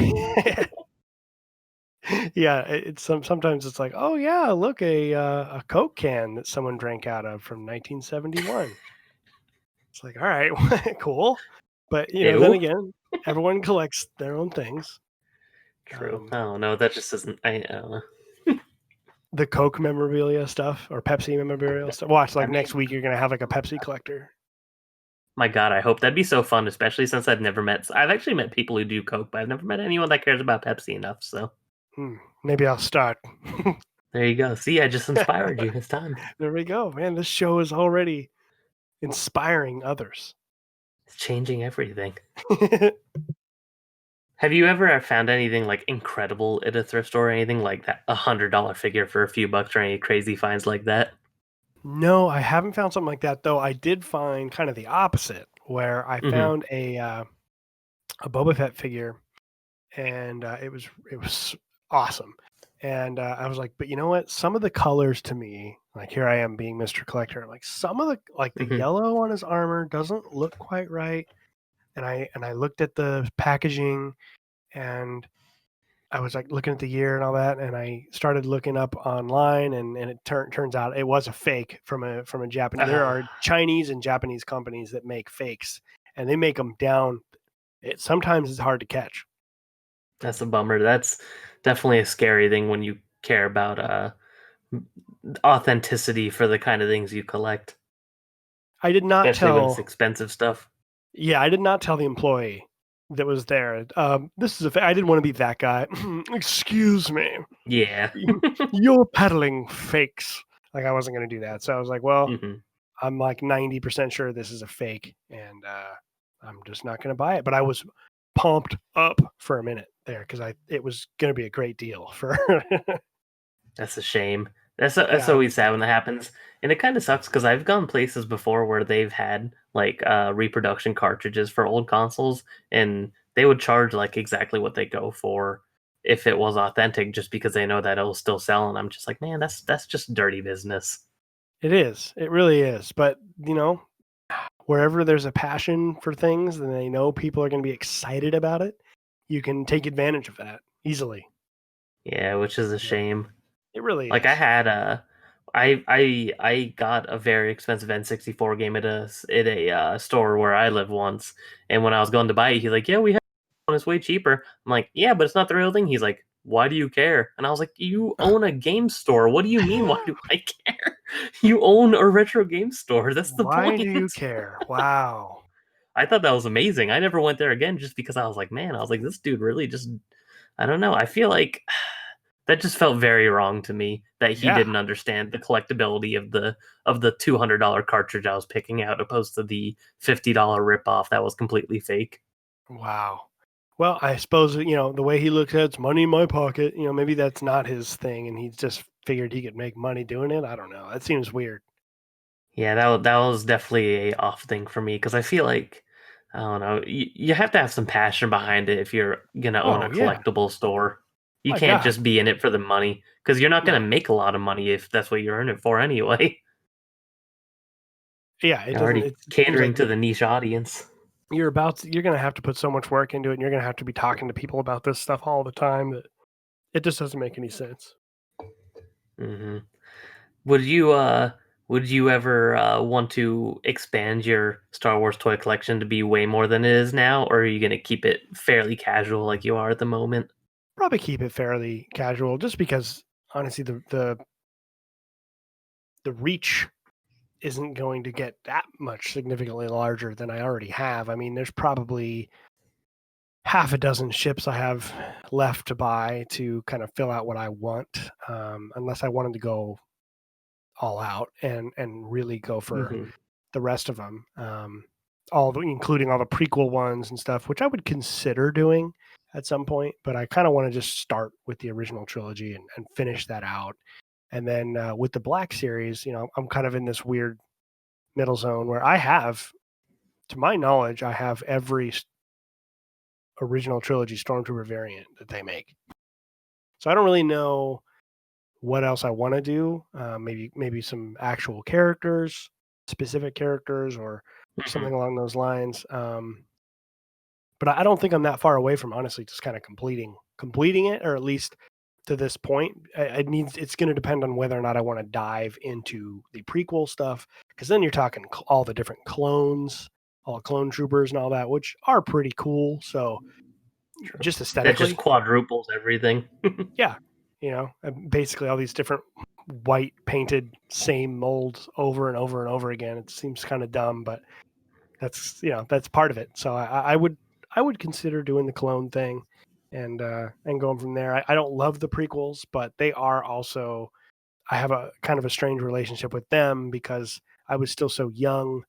Speaker 2: Yeah, sometimes it's like, oh yeah, look, a Coke can that someone drank out of from 1971. It's like, all right, cool, but then
Speaker 1: Ew.
Speaker 2: again, everyone collects their own things.
Speaker 1: True. I don't know. That just isn't. I don't know.
Speaker 2: The Coke memorabilia stuff or Pepsi memorabilia stuff. Watch,
Speaker 1: I
Speaker 2: like
Speaker 1: mean,
Speaker 2: next week, you're gonna have like a Pepsi collector.
Speaker 1: my God, I hope that'd be so fun, especially since I've actually met people who do Coke, but I've never met anyone that cares about Pepsi enough. So
Speaker 2: Maybe I'll start.
Speaker 1: there you go. See, I just inspired you. It's time.
Speaker 2: There we go, man. This show is already inspiring others.
Speaker 1: It's changing everything. Have you ever found anything like incredible at a thrift store or anything like that? $100 figure for a few bucks or any crazy finds like that?
Speaker 2: No, I haven't found something like that though. I did find kind of the opposite, where I
Speaker 1: Mm-hmm.
Speaker 2: found a Boba Fett figure, and it was awesome. And I was like, but you know what? Some of the colors to me, like here I am being Mr. Collector, like some of the
Speaker 1: Mm-hmm.
Speaker 2: yellow on his armor doesn't look quite right. And I looked at the packaging, and I was like looking at the year and all that, and I started looking up online, and it turns out it was a fake from a Japanese. There are Chinese and Japanese companies that make fakes, and they make them down. Sometimes it's hard to catch.
Speaker 1: That's a bummer. That's definitely a scary thing when you care about authenticity for the kind of things you collect,
Speaker 2: I did not
Speaker 1: especially when it's
Speaker 2: tell.
Speaker 1: expensive stuff.
Speaker 2: Yeah, I did not tell the employee that was there. This is I didn't want to be that guy. Excuse me,
Speaker 1: Yeah.
Speaker 2: you're peddling fakes. Like I wasn't going to do that, so I was like, well,
Speaker 1: Hmm.
Speaker 2: I'm like 90% sure this is a fake, and I'm just not going to buy it. But I was pumped up for a minute there because it was going to be a great deal for.
Speaker 1: That's a shame. That's
Speaker 2: Yeah,
Speaker 1: always sad when that happens, and it kind of sucks because I've gone places before where they've had like reproduction cartridges for old consoles, and they would charge like exactly what they go for if it was authentic, just because they know that it'll still sell. And I'm just like, man, that's just dirty business.
Speaker 2: it is. It really is. But wherever there's a passion for things and they know people are going to be excited about it, you can take advantage of that easily.
Speaker 1: Yeah, which is a
Speaker 2: Yeah,
Speaker 1: shame.
Speaker 2: it really
Speaker 1: Like I
Speaker 2: is.
Speaker 1: had a, I got a very expensive N64 game at a store where I lived once, and when I was going to buy it, he's like, "Yeah, we have one. It's way cheaper." I'm like, "Yeah, but it's not the real thing." He's like, "Why do you care?" And I was like, "You own a game store. What do you mean? Why do I care? You own a retro game store. That's the
Speaker 2: Why do
Speaker 1: point."
Speaker 2: you care? Wow.
Speaker 1: I thought that was amazing. I never went there again just because I was like, man, I was like, this dude really just, I don't know. I feel like that just felt very wrong to me that he
Speaker 2: Yeah.
Speaker 1: didn't understand the collectability of the $200 cartridge I was picking out opposed to the $50 ripoff that was completely fake.
Speaker 2: Wow. Well, I suppose, the way he looks at it's money in my pocket, maybe that's not his thing and he just figured he could make money doing it. I don't know. That seems weird.
Speaker 1: Yeah, that was definitely a off thing for me because I feel like I don't know, you have to have some passion behind it if you're gonna own a
Speaker 2: Oh, yeah.
Speaker 1: collectible store. You
Speaker 2: My
Speaker 1: can't
Speaker 2: God.
Speaker 1: just be in it for the money because you're not
Speaker 2: No.
Speaker 1: gonna make a lot of money if that's what you earn it for anyway.
Speaker 2: Yeah, it
Speaker 1: You're
Speaker 2: doesn't
Speaker 1: already
Speaker 2: it seems
Speaker 1: catering
Speaker 2: like
Speaker 1: to the niche audience.
Speaker 2: you're going to have to put so much work into it and you're going to have to be talking to people about this stuff all the time that it just doesn't make any sense.
Speaker 1: Hmm. Would you Would you ever want to expand your Star Wars toy collection to be way more than it is now, or are you going to keep it fairly casual like you are at the moment?
Speaker 2: Probably keep it fairly casual, just because honestly, the reach isn't going to get that much significantly larger than I already have. I mean, there's probably half a dozen ships I have left to buy to kind of fill out what I want, unless I wanted to go all out and really go for
Speaker 1: Hmm.
Speaker 2: the rest of them, including all the prequel ones and stuff, which I would consider doing at some point. But I kind of want to just start with the original trilogy and finish that out. And then with the Black Series, I'm kind of in this weird middle zone where I have, to my knowledge, I have every original trilogy Stormtrooper variant that they make. So I don't really know what else I want to do. Maybe some actual characters, specific characters, or
Speaker 1: Hmm.
Speaker 2: something along those lines. But I don't think I'm that far away from honestly just kind of completing it, or at least to this point. It's going to depend on whether or not I want to dive into the prequel stuff, because then you're talking all the different clones, all clone troopers and all that, which are pretty cool. So
Speaker 1: True.
Speaker 2: just
Speaker 1: That just
Speaker 2: aesthetically,
Speaker 1: quadruples everything.
Speaker 2: yeah, basically all these different white painted same molds over and over and over again. It seems kind of dumb, but that's part of it. So I would consider doing the clone thing and going from there. I don't love the prequels, but they are also, I have a kind of a strange relationship with them because I was still so young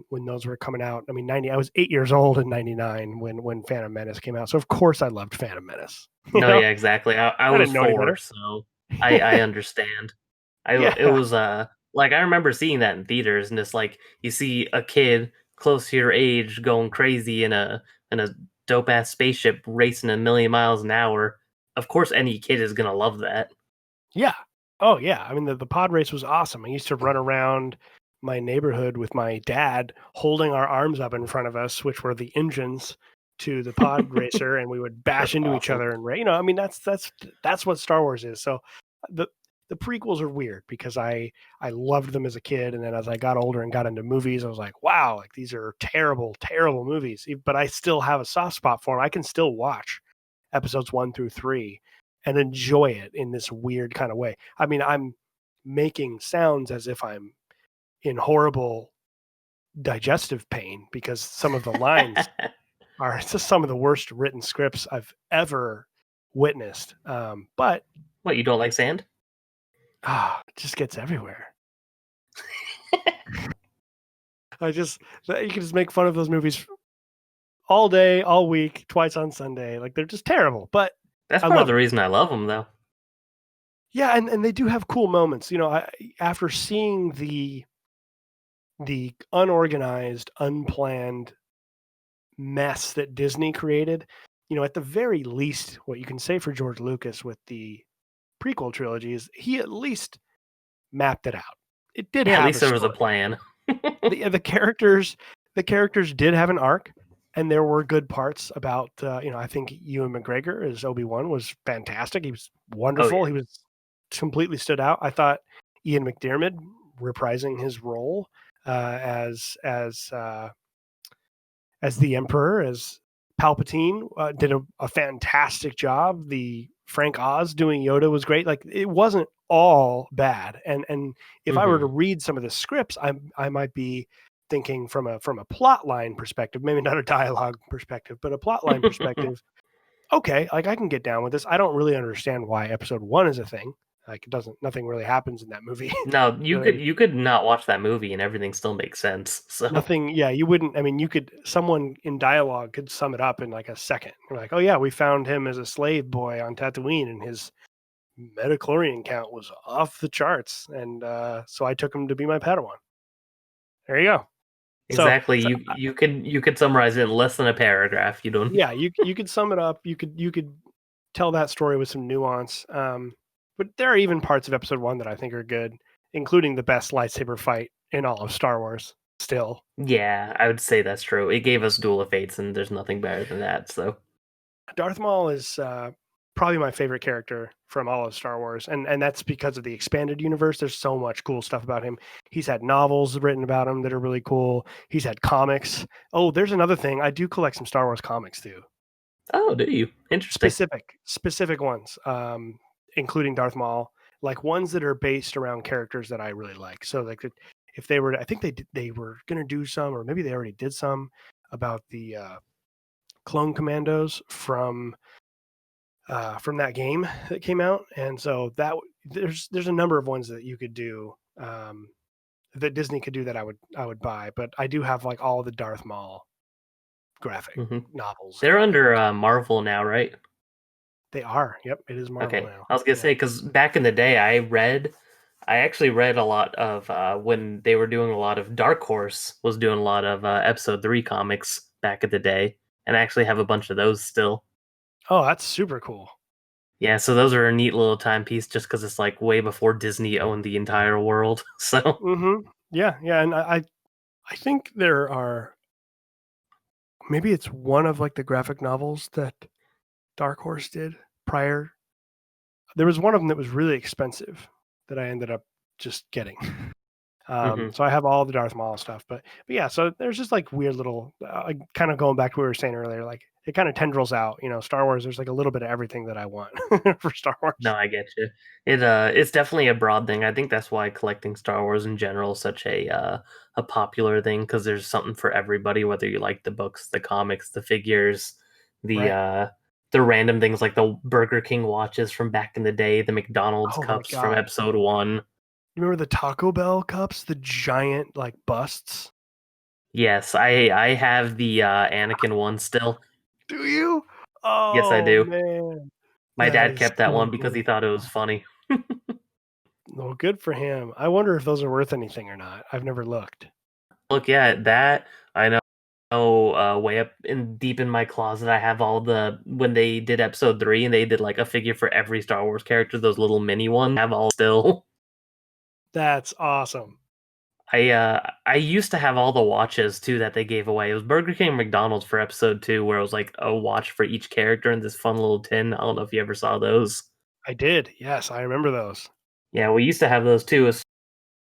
Speaker 2: when those were coming out. I mean, I was 8 years old in '99 when Phantom Menace came out. So of course I loved Phantom Menace.
Speaker 1: No, yeah, exactly. I
Speaker 2: I
Speaker 1: was
Speaker 2: didn't know any
Speaker 1: 4,
Speaker 2: better.
Speaker 1: so I understand. It
Speaker 2: Yeah,
Speaker 1: was like I remember seeing that in theaters, and it's like you see a kid close to your age going crazy in a dope ass spaceship racing a million miles an hour. Of course, any kid is gonna love that.
Speaker 2: yeah. Oh yeah. I mean the pod race was awesome. I used to run around my neighborhood with my dad holding our arms up in front of us, which were the engines to the pod racer, and we would bash
Speaker 1: That's
Speaker 2: into each
Speaker 1: awesome.
Speaker 2: other and I mean that's what Star Wars is. So the the prequels are weird because I loved them as a kid, and then as I got older and got into movies, I was like, wow, like these are terrible, terrible movies. But I still have a soft spot for them. I can still watch episodes 1 through 3 and enjoy it in this weird kind of way. I mean, I'm making sounds as if I'm in horrible digestive pain because some of the lines are just some of the worst written scripts I've ever witnessed. But
Speaker 1: What, you don't like sand?
Speaker 2: it just gets everywhere. You can just make fun of those movies all day, all week, twice on Sunday. Like they're just terrible, but
Speaker 1: That's
Speaker 2: I
Speaker 1: part of
Speaker 2: love
Speaker 1: the
Speaker 2: them.
Speaker 1: reason I love them, though.
Speaker 2: Yeah, and they do have cool moments. After seeing the unorganized, unplanned mess that Disney created, at the very least, what you can say for George Lucas with the prequel trilogy is he at least mapped it out. It did
Speaker 1: Yeah, at
Speaker 2: have
Speaker 1: least
Speaker 2: a
Speaker 1: there was a
Speaker 2: story.
Speaker 1: plan.
Speaker 2: The characters did have an arc, and there were good parts about. I think Ewan McGregor as Obi-Wan was fantastic. He was
Speaker 1: Oh
Speaker 2: wonderful.
Speaker 1: yeah.
Speaker 2: He was completely stood out. I thought Ian McDiarmid reprising his role as the Emperor, as Palpatine, did a fantastic job. The Frank Oz doing Yoda was great. Like it wasn't all bad. And if I were to
Speaker 1: Hmm.
Speaker 2: read some of the scripts, I might be thinking from a plot line perspective, maybe not a dialogue perspective, but a plot line perspective. Okay, like I can get down with this. I don't really understand why Episode 1 is a thing. Like nothing really happens in that movie.
Speaker 1: No, you could
Speaker 2: really
Speaker 1: you could not watch that movie and everything still makes sense. So
Speaker 2: Nothing, yeah, you wouldn't. I mean, someone in dialogue could sum it up in like a second. You're like, oh yeah, we found him as a slave boy on Tatooine, and his metachlorian count was off the charts, and so I took him to be my Padawan. There you go. So,
Speaker 1: exactly,
Speaker 2: so
Speaker 1: you could summarize it in less than a paragraph. You don't.
Speaker 2: yeah, you could sum it up. You could tell that story with some nuance. But there are even parts of Episode 1 that I think are good, including the best lightsaber fight in all of Star Wars. Still,
Speaker 1: Yeah, I would say that's true. It gave us Duel of Fates, and there's nothing better than that. So
Speaker 2: Darth Maul is probably my favorite character from all of Star Wars, and that's because of the expanded universe. There's so much cool stuff about him. He's had novels written about him that are really cool. He's had comics. Oh, there's another thing. I do collect some Star Wars comics too.
Speaker 1: Oh, do you? Interesting.
Speaker 2: Specific ones, including Darth Maul, like ones that are based around characters that I really like. So like if they were, I think they were gonna do some, or maybe they already did some about the clone commandos from that game that came out, and so that there's a number of ones that you could do, that Disney could do that I would buy. But I do have like all the Darth Maul graphic
Speaker 1: Hmm.
Speaker 2: novels.
Speaker 1: They're under Marvel now, right?
Speaker 2: They are. Yep, it is Marvel
Speaker 1: Okay,
Speaker 2: now.
Speaker 1: I was gonna say because back in the day, I actually read a lot of when they were doing a lot of Dark Horse was doing a lot of Episode 3 comics back in the day, and I actually have a bunch of those still.
Speaker 2: Oh, that's super cool.
Speaker 1: Yeah, so those are a neat little timepiece just because it's like way before Disney owned the entire world. So,
Speaker 2: Yeah, and I think there are, maybe it's one of like the graphic novels that Dark Horse did prior. There was one of them that was really expensive that I ended up just getting.
Speaker 1: mhm.
Speaker 2: So I have all the Darth Maul stuff, but yeah. So there's just like weird little, kind of going back to what we were saying earlier. Like it kind of tendrils out. Star Wars. There's like a little bit of everything that I want for Star
Speaker 1: No,
Speaker 2: Wars.
Speaker 1: I get you. It's definitely a broad thing. I think that's why collecting Star Wars in general is such a popular thing because there's something for everybody, whether you like the books, the comics, the figures, the
Speaker 2: Right.
Speaker 1: uh the random things like the Burger King watches from back in the day, the McDonald's
Speaker 2: Oh my
Speaker 1: cups from
Speaker 2: god.
Speaker 1: episode 1.
Speaker 2: You remember the Taco Bell cups, the giant like busts?
Speaker 1: Yes, I have the Anakin one still.
Speaker 2: Do you?
Speaker 1: Yes, I
Speaker 2: Oh
Speaker 1: do.
Speaker 2: man,
Speaker 1: My
Speaker 2: that
Speaker 1: dad
Speaker 2: is
Speaker 1: kept that
Speaker 2: so
Speaker 1: one because he
Speaker 2: cool.
Speaker 1: thought it was funny.
Speaker 2: Well, good for him. I wonder if those are worth anything or not. I've never looked.
Speaker 1: Look, yeah, that I know. Oh, way up in deep in my closet, I have all the when they did episode 3 and they did like a figure for every Star Wars character, those little mini ones. I have all still.
Speaker 2: That's awesome.
Speaker 1: I used to have all the watches too that they gave away. It was Burger King and McDonald's for episode 2, where it was like a watch for each character in this fun little tin. I don't know if you ever saw those.
Speaker 2: I did. Yes, I remember those.
Speaker 1: Yeah, we used to have those too,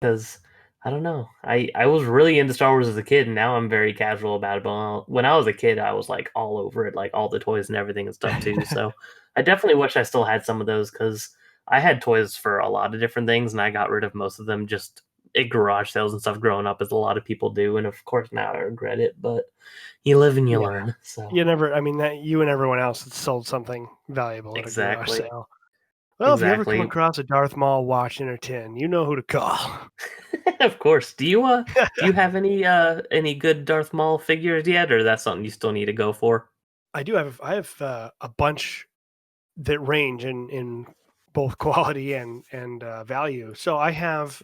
Speaker 1: because I don't know. I was really into Star Wars as a kid, and now I'm very casual about it. But when I was a kid, I was like all over it, like all the toys and everything and stuff too. So I definitely wish I still had some of those because I had toys for a lot of different things, and I got rid of most of them just at garage sales and stuff growing up, as a lot of people do. And of course, now I regret it, but you live and you
Speaker 2: Yeah.
Speaker 1: learn. So
Speaker 2: You never, I mean, that you and everyone else had sold something valuable at a garage
Speaker 1: exactly,
Speaker 2: sale. Well, if you ever come
Speaker 1: exactly.
Speaker 2: across a Darth Maul watch in a tin, you know who to call.
Speaker 1: Of course. Do you have any good Darth Maul figures yet, or that's something you still need to go for?
Speaker 2: I have a bunch that range in both quality and value. So I have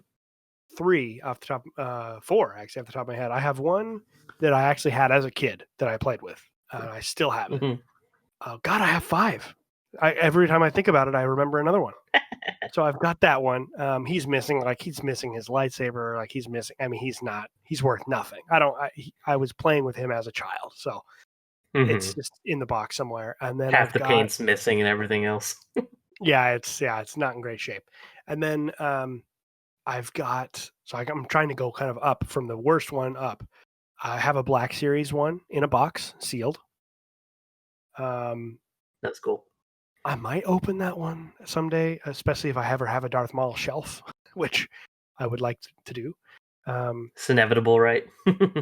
Speaker 2: three off the top, four actually off the top of my head. I have one that I actually had as a kid that I played with. I still have it.
Speaker 1: Mhm.
Speaker 2: God, I have five. Every time I think about it, I remember another one. So I've got that one. He's missing, like he's missing his lightsaber. Like he's missing. I mean, he's not. He's worth nothing. I don't. I was playing with him as a child, so it's
Speaker 1: Mhm.
Speaker 2: just in the box somewhere. And then
Speaker 1: Half
Speaker 2: I've
Speaker 1: the
Speaker 2: got,
Speaker 1: paint's missing and everything else.
Speaker 2: it's not in great shape. And then I've got, so I'm trying to go kind of up from the worst one up. I have a Black Series one in a box, sealed. Um,
Speaker 1: That's cool.
Speaker 2: I might open that one someday, especially if I ever have a Darth Maul shelf, which I would like to do.
Speaker 1: It's inevitable, right?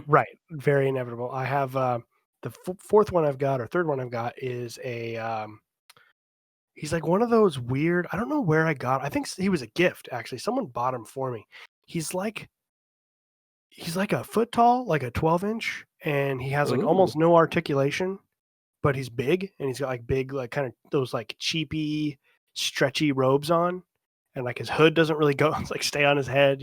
Speaker 2: Right, very inevitable. I have the fourth one I've got, or third one I've got, is a. He's like one of those weird. I don't know where I got. I think he was a gift actually. Someone bought him for me. He's like he's like a foot tall, like a 12-inch, and he has like
Speaker 1: Ooh.
Speaker 2: almost no articulation, but he's big, and he's got like big, like kind of those like cheapy, stretchy robes on, and like his hood doesn't really go, it's like stay on his head.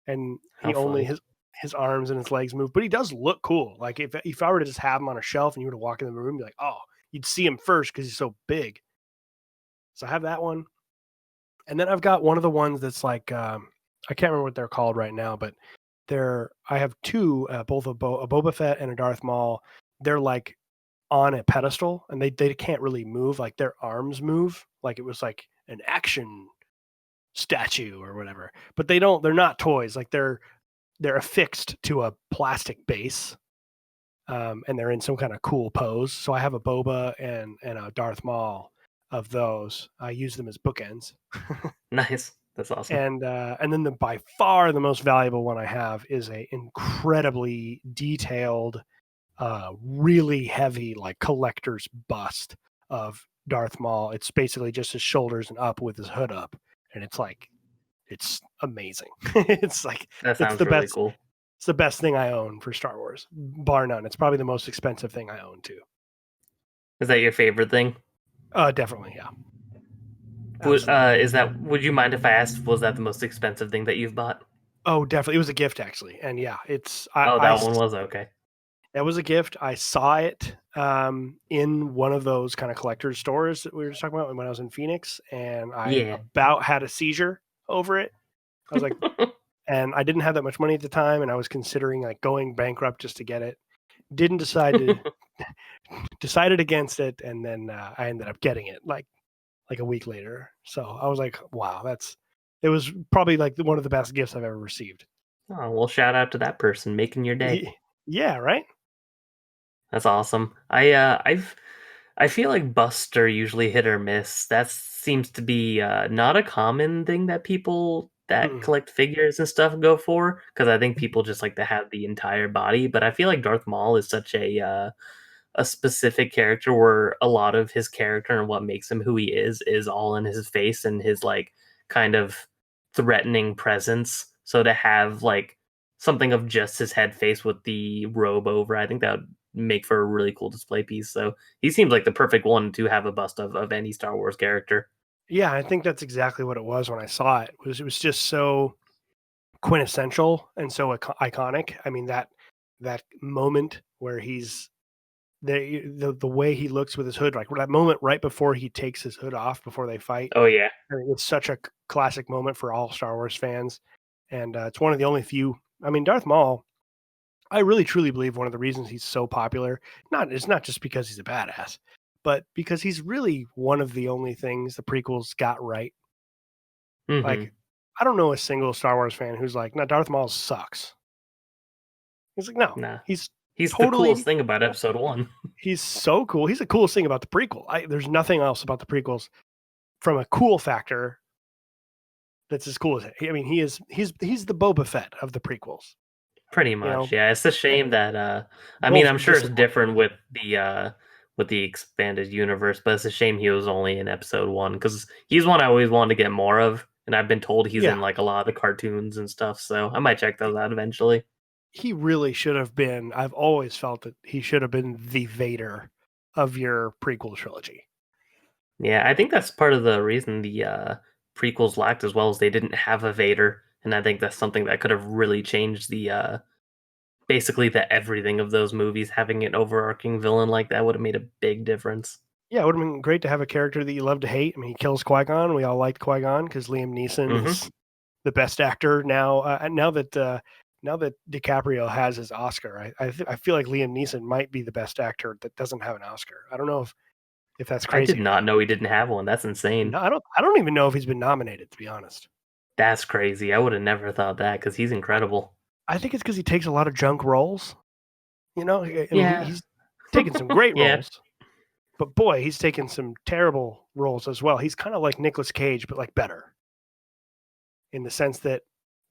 Speaker 2: And
Speaker 1: How
Speaker 2: he only
Speaker 1: funny.
Speaker 2: his arms and his legs move, but he does look cool. Like if I were to just have him on a shelf and you were to walk in the room, be like, oh, you'd see him first because he's so big. So I have that one, and then I've got one of the ones that's like I can't remember what they're called right now, but I have two, both a Boba Fett and a Darth Maul. They're like on a pedestal, and they can't really move. Like their arms move, like it was like an action statue or whatever. But they don't. They're not toys. Like they're affixed to a plastic base, and they're in some kind of cool pose. So I have a Boba and a Darth Maul of those. I use them as bookends.
Speaker 1: Nice. That's awesome.
Speaker 2: And then by far the most valuable one I have is a incredibly detailed, really heavy like collector's bust of Darth Maul. It's basically just his shoulders and up with his hood up, and it's amazing. It's like
Speaker 1: That
Speaker 2: it's
Speaker 1: sounds
Speaker 2: the
Speaker 1: really
Speaker 2: best.
Speaker 1: cool.
Speaker 2: It's the best thing I own for Star Wars, bar none. It's probably the most expensive thing I own too.
Speaker 1: Is that your favorite thing?
Speaker 2: Definitely, yeah.
Speaker 1: Would you mind if I asked, was that the most expensive thing that you've bought?
Speaker 2: Oh, definitely. It was a gift actually, and yeah, it's
Speaker 1: Oh, that one was okay.
Speaker 2: It was a gift. I saw it in one of those kind of collector's stores that we were just talking about when I was in Phoenix, and I
Speaker 1: Yeah.
Speaker 2: about had a seizure over it. I was like, and I didn't have that much money at the time, and I was considering like going bankrupt just to get it. Didn't decide to decided against it, and then I ended up getting it like a week later. So I was like, wow, it was probably like one of the best gifts I've ever received.
Speaker 1: Oh, well, shout out to that person making your day.
Speaker 2: Yeah, right.
Speaker 1: That's awesome. I feel like busts are usually hit or miss. That seems to be not a common thing that people that
Speaker 2: Mm-mm.
Speaker 1: collect figures and stuff go for, because I think people just like to have the entire body. But I feel like Darth Maul is such a specific character where a lot of his character and what makes him who he is all in his face and his like kind of threatening presence. So to have like something of just his head face with the robe over, I think that would make for a really cool display piece. So he seems like the perfect one to have a bust of any Star Wars character.
Speaker 2: Yeah, I think that's exactly what it was when I saw it. It was just so quintessential and so iconic. I mean that moment where he's the way he looks with his hood, like that moment right before he takes his hood off before they fight.
Speaker 1: Oh yeah.
Speaker 2: I mean, it's such a classic moment for all Star Wars fans, and it's one of the only few. I mean, Darth Maul. I really truly believe one of the reasons he's so popular, it's not just because he's a badass, but because he's really one of the only things the prequels got right.
Speaker 1: Hmm.
Speaker 2: Like, I don't know a single Star Wars fan who's like, "No, Darth Maul sucks." He's like, "No,
Speaker 1: Nah.
Speaker 2: he's
Speaker 1: He's the coolest
Speaker 2: totally
Speaker 1: thing about episode one.
Speaker 2: he's so cool. He's the coolest thing about the prequel. There's nothing else about the prequels from a cool factor that's as cool as it. I mean, he's the Boba Fett of the prequels.
Speaker 1: Pretty
Speaker 2: You
Speaker 1: much,
Speaker 2: know,
Speaker 1: yeah. It's a shame
Speaker 2: and
Speaker 1: that I mean,
Speaker 2: both
Speaker 1: I'm sure it's
Speaker 2: disappoint.
Speaker 1: different with the expanded universe, but it's a shame he was only in episode one because he's one I always wanted to get more of, and I've been told he's
Speaker 2: Yeah,
Speaker 1: in like a lot of the cartoons and stuff, so I might check those out eventually.
Speaker 2: he really should have been. I've always felt that he should have been the Vader of your prequel trilogy.
Speaker 1: Yeah, I think that's part of the reason the prequels lacked as well as they didn't have a Vader, and I think that's something that could have really changed the basically the everything of those movies. Having an overarching villain like that would have made a big difference.
Speaker 2: Yeah, it would have been great to have a character that you love to hate. I mean, he kills Qui Gon. We all liked Qui Gon because Liam Neeson
Speaker 1: Hmm.
Speaker 2: is the best actor now. Now that DiCaprio has his Oscar, I feel like Liam Neeson might be the best actor that doesn't have an Oscar. I don't know if that's
Speaker 1: I did
Speaker 2: crazy or
Speaker 1: not
Speaker 2: not.
Speaker 1: know he didn't have one. That's insane.
Speaker 2: No, I don't even know if he's been nominated, to be honest.
Speaker 1: That's crazy. I would have never thought that because he's incredible.
Speaker 2: I think it's because he takes a lot of junk roles. You know, I mean,
Speaker 1: Yeah.
Speaker 2: he's taken some great
Speaker 1: Yeah.
Speaker 2: roles, but boy, he's taken some terrible roles as well. He's kind of like Nicolas Cage, but like better in the sense that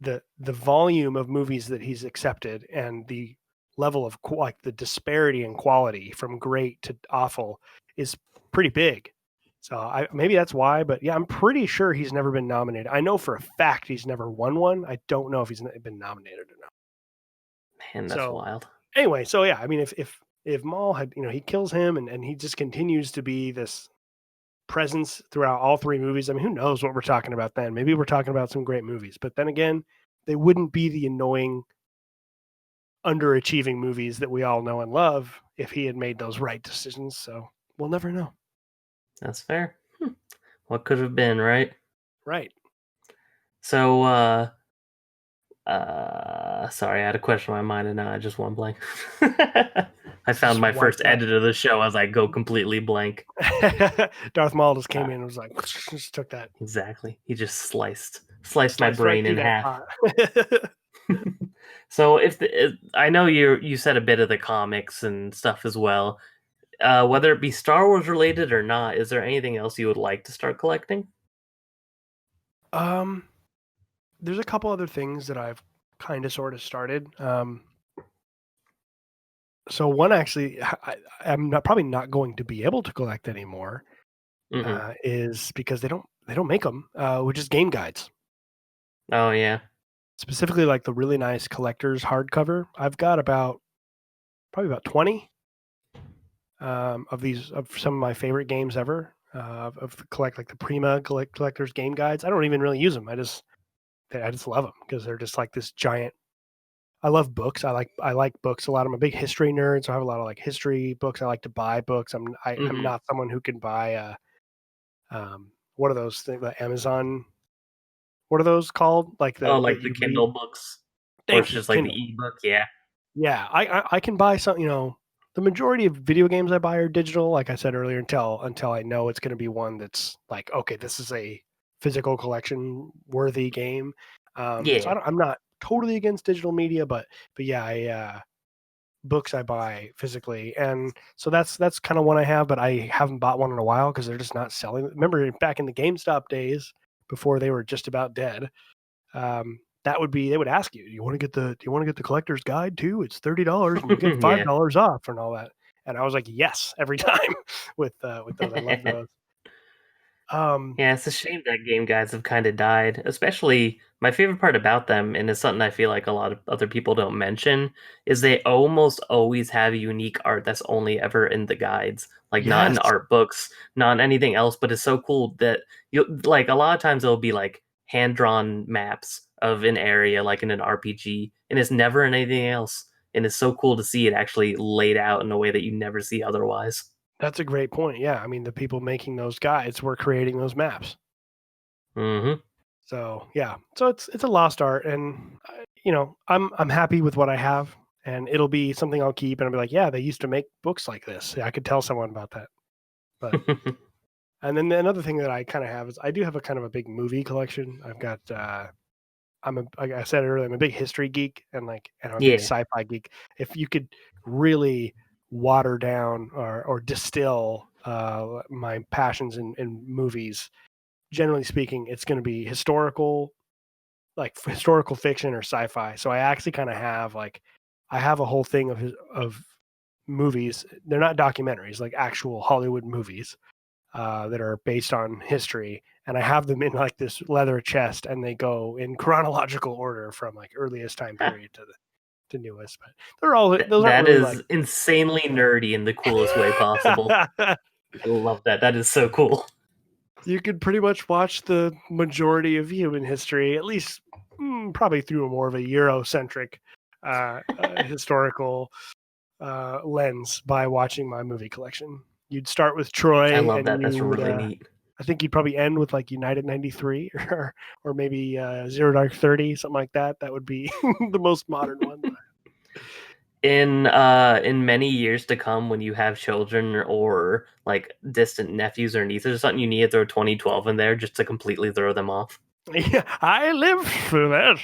Speaker 2: the volume of movies that he's accepted and the level of like the disparity in quality from great to awful is pretty big. So maybe that's why, but yeah, I'm pretty sure he's never been nominated. I know for a fact he's never won one. I don't know if he's been nominated or not.
Speaker 1: Man, that's
Speaker 2: So
Speaker 1: wild.
Speaker 2: anyway, so yeah, I mean, if Maul had, he kills him and he just continues to be this presence throughout all three movies. I mean, who knows what we're talking about then? Maybe we're talking about some great movies, but then again, they wouldn't be the annoying, underachieving movies that we all know and love if he had made those right decisions. So we'll never know.
Speaker 1: That's fair. What could have been, right?
Speaker 2: Right.
Speaker 1: So, sorry, I had a question in my mind and now I just went blank. I I found
Speaker 2: Just
Speaker 1: my
Speaker 2: wipe
Speaker 1: first edit of the show as I go completely blank.
Speaker 2: Darth Maul just came in and was like, just took that.
Speaker 1: Exactly. He just sliced my
Speaker 2: Sliced right
Speaker 1: brain
Speaker 2: through
Speaker 1: in
Speaker 2: that
Speaker 1: half.
Speaker 2: pot.
Speaker 1: So I know you said a bit of the comics and stuff as well. Whether it be Star Wars related or not, is there anything else you would like to start collecting?
Speaker 2: Um, there's a couple other things that I've kind of sort of started. So one actually, I'm probably not going to be able to collect anymore.
Speaker 1: Hmm.
Speaker 2: Is because they don't make them, which is game guides.
Speaker 1: Oh yeah.
Speaker 2: Specifically, like the really nice collector's hardcover. I've got probably about 20 of these of some of my favorite games ever. Of the collect like the Prima collector's game guides. I don't even really use them. I just love them because they're just like this giant. I love books. I like books a lot. I'm a big history nerd, so I have a lot of like history books. I like to buy books. I'm
Speaker 1: Hmm.
Speaker 2: not someone who can buy what are those things? The Amazon. What are those called? Like
Speaker 1: Oh,
Speaker 2: that
Speaker 1: like the
Speaker 2: you read.
Speaker 1: Kindle books, or
Speaker 2: Thank
Speaker 1: it's
Speaker 2: you,
Speaker 1: just like the
Speaker 2: Kindle.
Speaker 1: ebook. Yeah.
Speaker 2: Yeah, I can buy some. The majority of video games I buy are digital. Like I said earlier, until I know it's going to be one that's like, okay, this is a physical collection worthy game. So
Speaker 1: Yeah.
Speaker 2: I'm not totally against digital media, but yeah, books I buy physically, and so that's kind of one I have, but I haven't bought one in a while because they're just not selling. Remember back in the GameStop days before they were just about dead, that would be they would ask you, do you want to get the collector's guide too? It's $30 and you get
Speaker 1: Yeah.
Speaker 2: $5 off and all that. And I was like, yes, every time with those. I love those. Um,
Speaker 1: Yeah, it's a shame that game guides have kind of died. Especially my favorite part about them, and it's something I feel like a lot of other people don't mention, is they almost always have unique art that's only ever in the guides. Like not in
Speaker 2: yes,
Speaker 1: art books, not in anything else, but it's so cool that you like a lot of times it'll be like hand-drawn maps of an area like in an RPG, and it's never in anything else. And it's so cool to see it actually laid out in a way that you never see otherwise.
Speaker 2: that's a great point. Yeah, I mean the people making those guides were creating those maps.
Speaker 1: Hmm.
Speaker 2: So yeah, so it's a lost art, and I'm happy with what I have, and it'll be something I'll keep, and I'll be like, yeah, they used to make books like this. Yeah, I could tell someone about that. But and then another thing that I kind of have is I do have a kind of a big movie collection. I've got like I said earlier, I'm a big history geek, and I'm a big
Speaker 1: Yeah.
Speaker 2: sci-fi geek. If you could really water down or distill my passions in movies, generally speaking, it's going to be historical fiction or sci-fi. So I actually kind of have I have a whole thing of movies. They're not documentaries, like actual Hollywood movies that are based on history, and I have them in like this leather chest, and they go in chronological order from like earliest time period to newest. But those aren't
Speaker 1: That
Speaker 2: really like.
Speaker 1: is insanely nerdy in the coolest way possible. I love that. That is so cool.
Speaker 2: You could pretty much watch the majority of human history, at least probably through a more of a Eurocentric historical lens by watching my movie collection. You'd start with
Speaker 1: I
Speaker 2: Troy,
Speaker 1: love
Speaker 2: and
Speaker 1: that. That's
Speaker 2: you would.
Speaker 1: really neat.
Speaker 2: I think you'd probably end with like United 93 or maybe Zero Dark 30, something like that. That would be the most modern one.
Speaker 1: In many years to come, when you have children or like distant nephews or nieces or something, you need to throw 2012 in there just to completely throw them off.
Speaker 2: Yeah, I lived through that.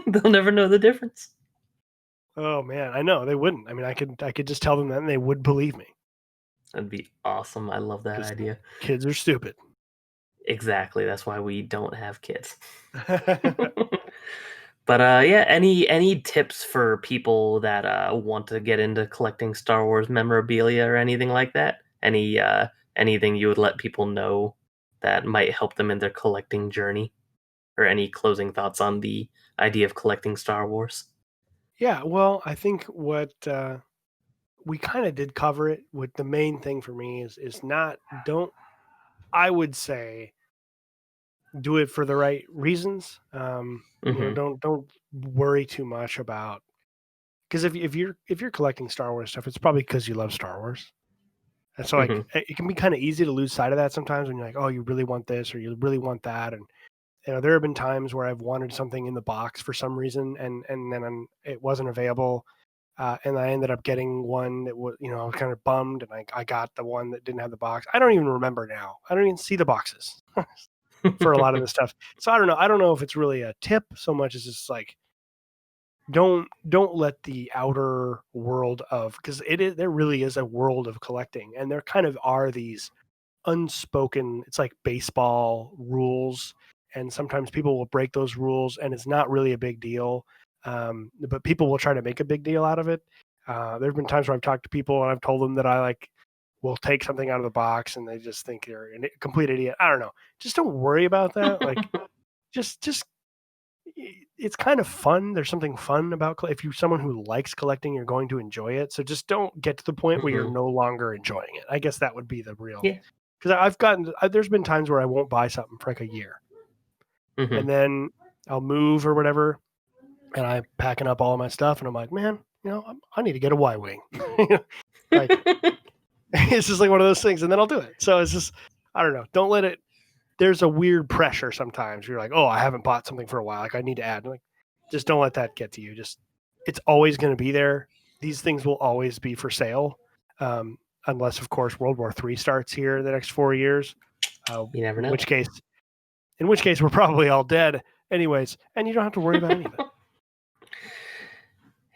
Speaker 1: They'll never know the difference.
Speaker 2: Oh man, I know they wouldn't. I mean, I could just tell them that and they would believe me
Speaker 1: That'd be awesome. I love that
Speaker 2: because
Speaker 1: idea.
Speaker 2: kids are stupid.
Speaker 1: Exactly. That's why we don't have kids. But yeah, any tips for people that want to get into collecting Star Wars memorabilia or anything like that? Anything you would let people know that might help them in their collecting journey? Or any closing thoughts on the idea of collecting Star Wars?
Speaker 2: Yeah, well, I think what we kind of did cover it. With the main thing for me is not don't I would say do it for the right reasons.
Speaker 1: Hmm.
Speaker 2: Don't worry too much about because if you're collecting Star Wars stuff, it's probably because you love Star Wars. And so like
Speaker 1: Hmm.
Speaker 2: it can be kind of easy to lose sight of that sometimes when you're like, oh, you really want this or you really want that, and there have been times where I've wanted something in the box for some reason, and then it wasn't available, and I ended up getting one that was, I was kind of bummed, and I got the one that didn't have the box. I don't even remember now. I don't even see the boxes for a lot of this stuff. So I don't know. I don't know if it's really a tip so much as just like don't let the outer world of, because there really is a world of collecting, and there kind of are these unspoken, it's like baseball rules, and sometimes people will break those rules and it's not really a big deal, but people will try to make a big deal out of it. There have been times where I've talked to people and I've told them that I like will take something out of the box and they just think you're a complete idiot. I don't know, just don't worry about that. Like just it's kind of fun. There's something fun about if you're someone who likes collecting, you're going to enjoy it. So just don't get to the point where you're no longer enjoying it. I guess that would be the real.
Speaker 1: Yeah.
Speaker 2: Because there's been times where I won't buy something for like a year, and then I'll move or whatever, and I'm packing up all of my stuff, and I'm like, man, I need to get a Y-wing. Like, it's just like one of those things, and then I'll do it. So it's just, I don't know. Don't let it. There's a weird pressure sometimes. You're like, oh, I haven't bought something for a while. Like I need to add. Like, just don't let that get to you. Just, it's always going to be there. These things will always be for sale. Unless, of course, World War III starts here in the next 4 years.
Speaker 1: You never know.
Speaker 2: In which case, we're probably all dead anyways, and you don't have to worry about any of it.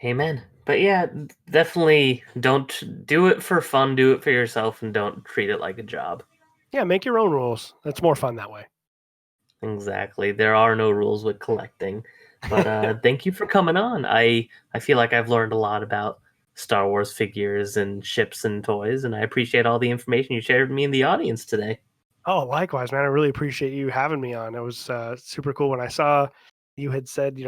Speaker 1: Amen. But yeah, definitely don't do it for fun. Do it for yourself, and don't treat it like a job.
Speaker 2: Yeah, make your own rules. That's more fun that way.
Speaker 1: Exactly. There are no rules with collecting. But thank you for coming on. I feel like I've learned a lot about Star Wars figures and ships and toys, and I appreciate all the information you shared with me and the audience today.
Speaker 2: Oh, likewise, man. I really appreciate you having me on. It was super cool when I saw you had said,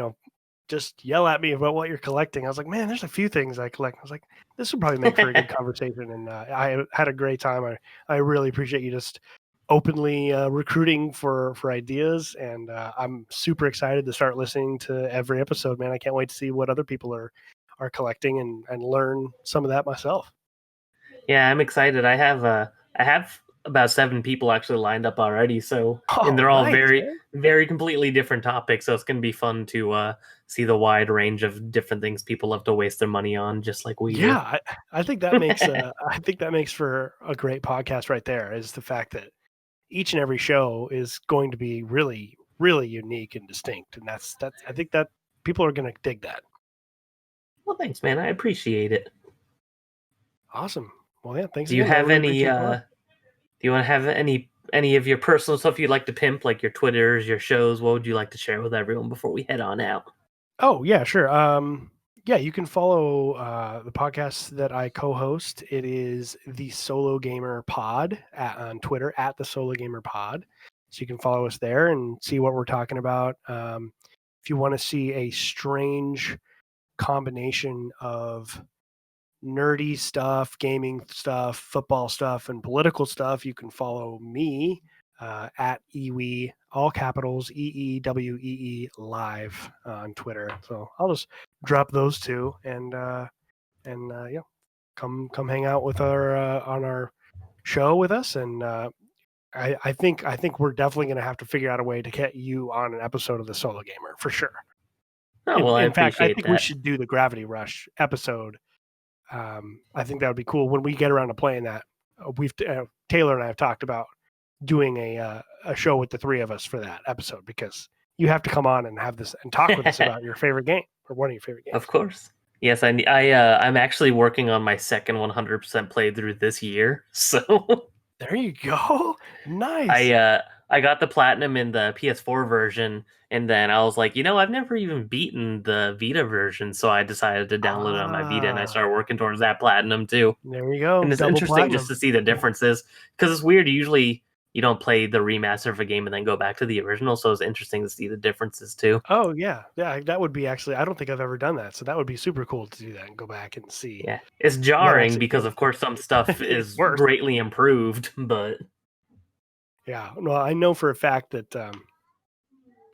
Speaker 2: just yell at me about what you're collecting. I was like, man, there's a few things I collect. I was like, this would probably make for a good conversation. And I had a great time. I really appreciate you just openly recruiting for ideas. And I'm super excited to start listening to every episode, man. I can't wait to see what other people are collecting and learn some of that myself.
Speaker 1: Yeah, I'm excited. I have about 7 people actually lined up already. So, and they're all very completely different topics. So it's going to be fun to see the wide range of different things people love to waste their money on, just like we do.
Speaker 2: Yeah, I think that makes I think that makes for a great podcast right there. Is the fact that each and every show is going to be really, really unique and distinct, and that's I think that people are going to dig that.
Speaker 1: Well, thanks, man. I appreciate it.
Speaker 2: Awesome. Well, yeah, thanks.
Speaker 1: Do you have any? Do you want to have any of your personal stuff you'd like to pimp, like your Twitters, your shows? What would you like to share with everyone before we head on out?
Speaker 2: Oh yeah, sure. Yeah, you can follow the podcast that I co-host. It is the Solo Gamer Pod on Twitter at the Solo Gamer Pod. So you can follow us there and see what we're talking about. If you want to see a strange combination of nerdy stuff, gaming stuff, football stuff, and political stuff, you can follow me at EWE, all capitals, EEWEE live on Twitter. So I'll just drop those two and yeah, come hang out with our on our show with us. And I think we're definitely going to have to figure out a way to get you on an episode of the Solo Gamer for sure.
Speaker 1: Oh, well,
Speaker 2: in fact, I think we should do the Gravity Rush episode. I think that would be cool when we get around to playing that. Taylor and I have talked about doing a show with the three of us for that episode, because you have to come on and have this and talk with us about your favorite game or one of your favorite games.
Speaker 1: Of course. Yes, I'm actually working on my second 100% playthrough this year. So
Speaker 2: there you go. Nice.
Speaker 1: I got the platinum in the PS4 version, and then I was like, I've never even beaten the Vita version, so I decided to download it on my Vita, and I started working towards that platinum too.
Speaker 2: There you go.
Speaker 1: And it's interesting just to see the differences, because it's weird. Usually you don't play the remaster of a game and then go back to the original, so it's interesting to see the differences too.
Speaker 2: Oh yeah, that would be actually. I don't think I've ever done that, so that would be super cool to do that and go back and see.
Speaker 1: Yeah, it's jarring because of course some stuff is greatly improved, but
Speaker 2: yeah, well, I know for a fact that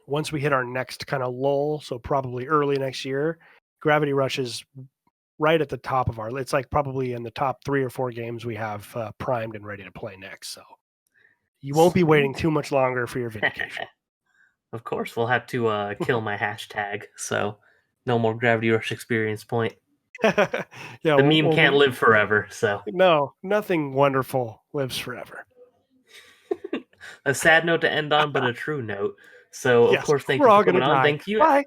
Speaker 2: once we hit our next kind of lull, so probably early next year, Gravity Rush is right at the top of our. It's like probably in the top 3 or 4 games we have primed and ready to play next. So you won't be waiting too much longer for your vindication.
Speaker 1: Of course, we'll have to kill my hashtag, so no more Gravity Rush experience point.
Speaker 2: Yeah,
Speaker 1: The meme can't live forever, so
Speaker 2: no, nothing wonderful lives forever.
Speaker 1: a sad note to end on, but a true note. So, of
Speaker 2: Yes,
Speaker 1: course, thank
Speaker 2: we're
Speaker 1: you for
Speaker 2: all gonna
Speaker 1: coming on.
Speaker 2: die.
Speaker 1: Thank you.
Speaker 2: Bye.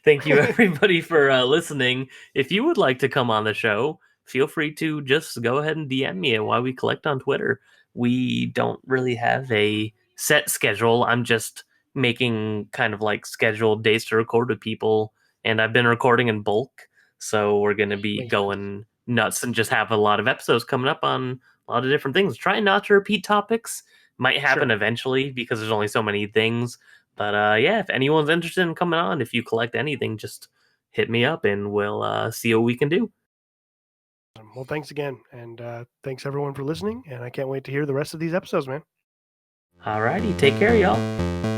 Speaker 1: Thank you, everybody, for listening. If you would like to come on the show, feel free to just go ahead and DM me at Why We Collect on Twitter. We don't really have a set schedule. I'm just making kind of like scheduled days to record with people, and I've been recording in bulk. So we're going to be
Speaker 2: Makes sense.
Speaker 1: going nuts and just have a lot of episodes coming up on a lot of different things. Trying not to repeat topics. Might happen
Speaker 2: Sure.
Speaker 1: eventually because there's only so many things. But yeah, if anyone's interested in coming on, if you collect anything, just hit me up and we'll see what we can do.
Speaker 2: Well, thanks again, and thanks everyone for listening. And I can't wait to hear the rest of these episodes, man.
Speaker 1: Alrighty, take care, y'all.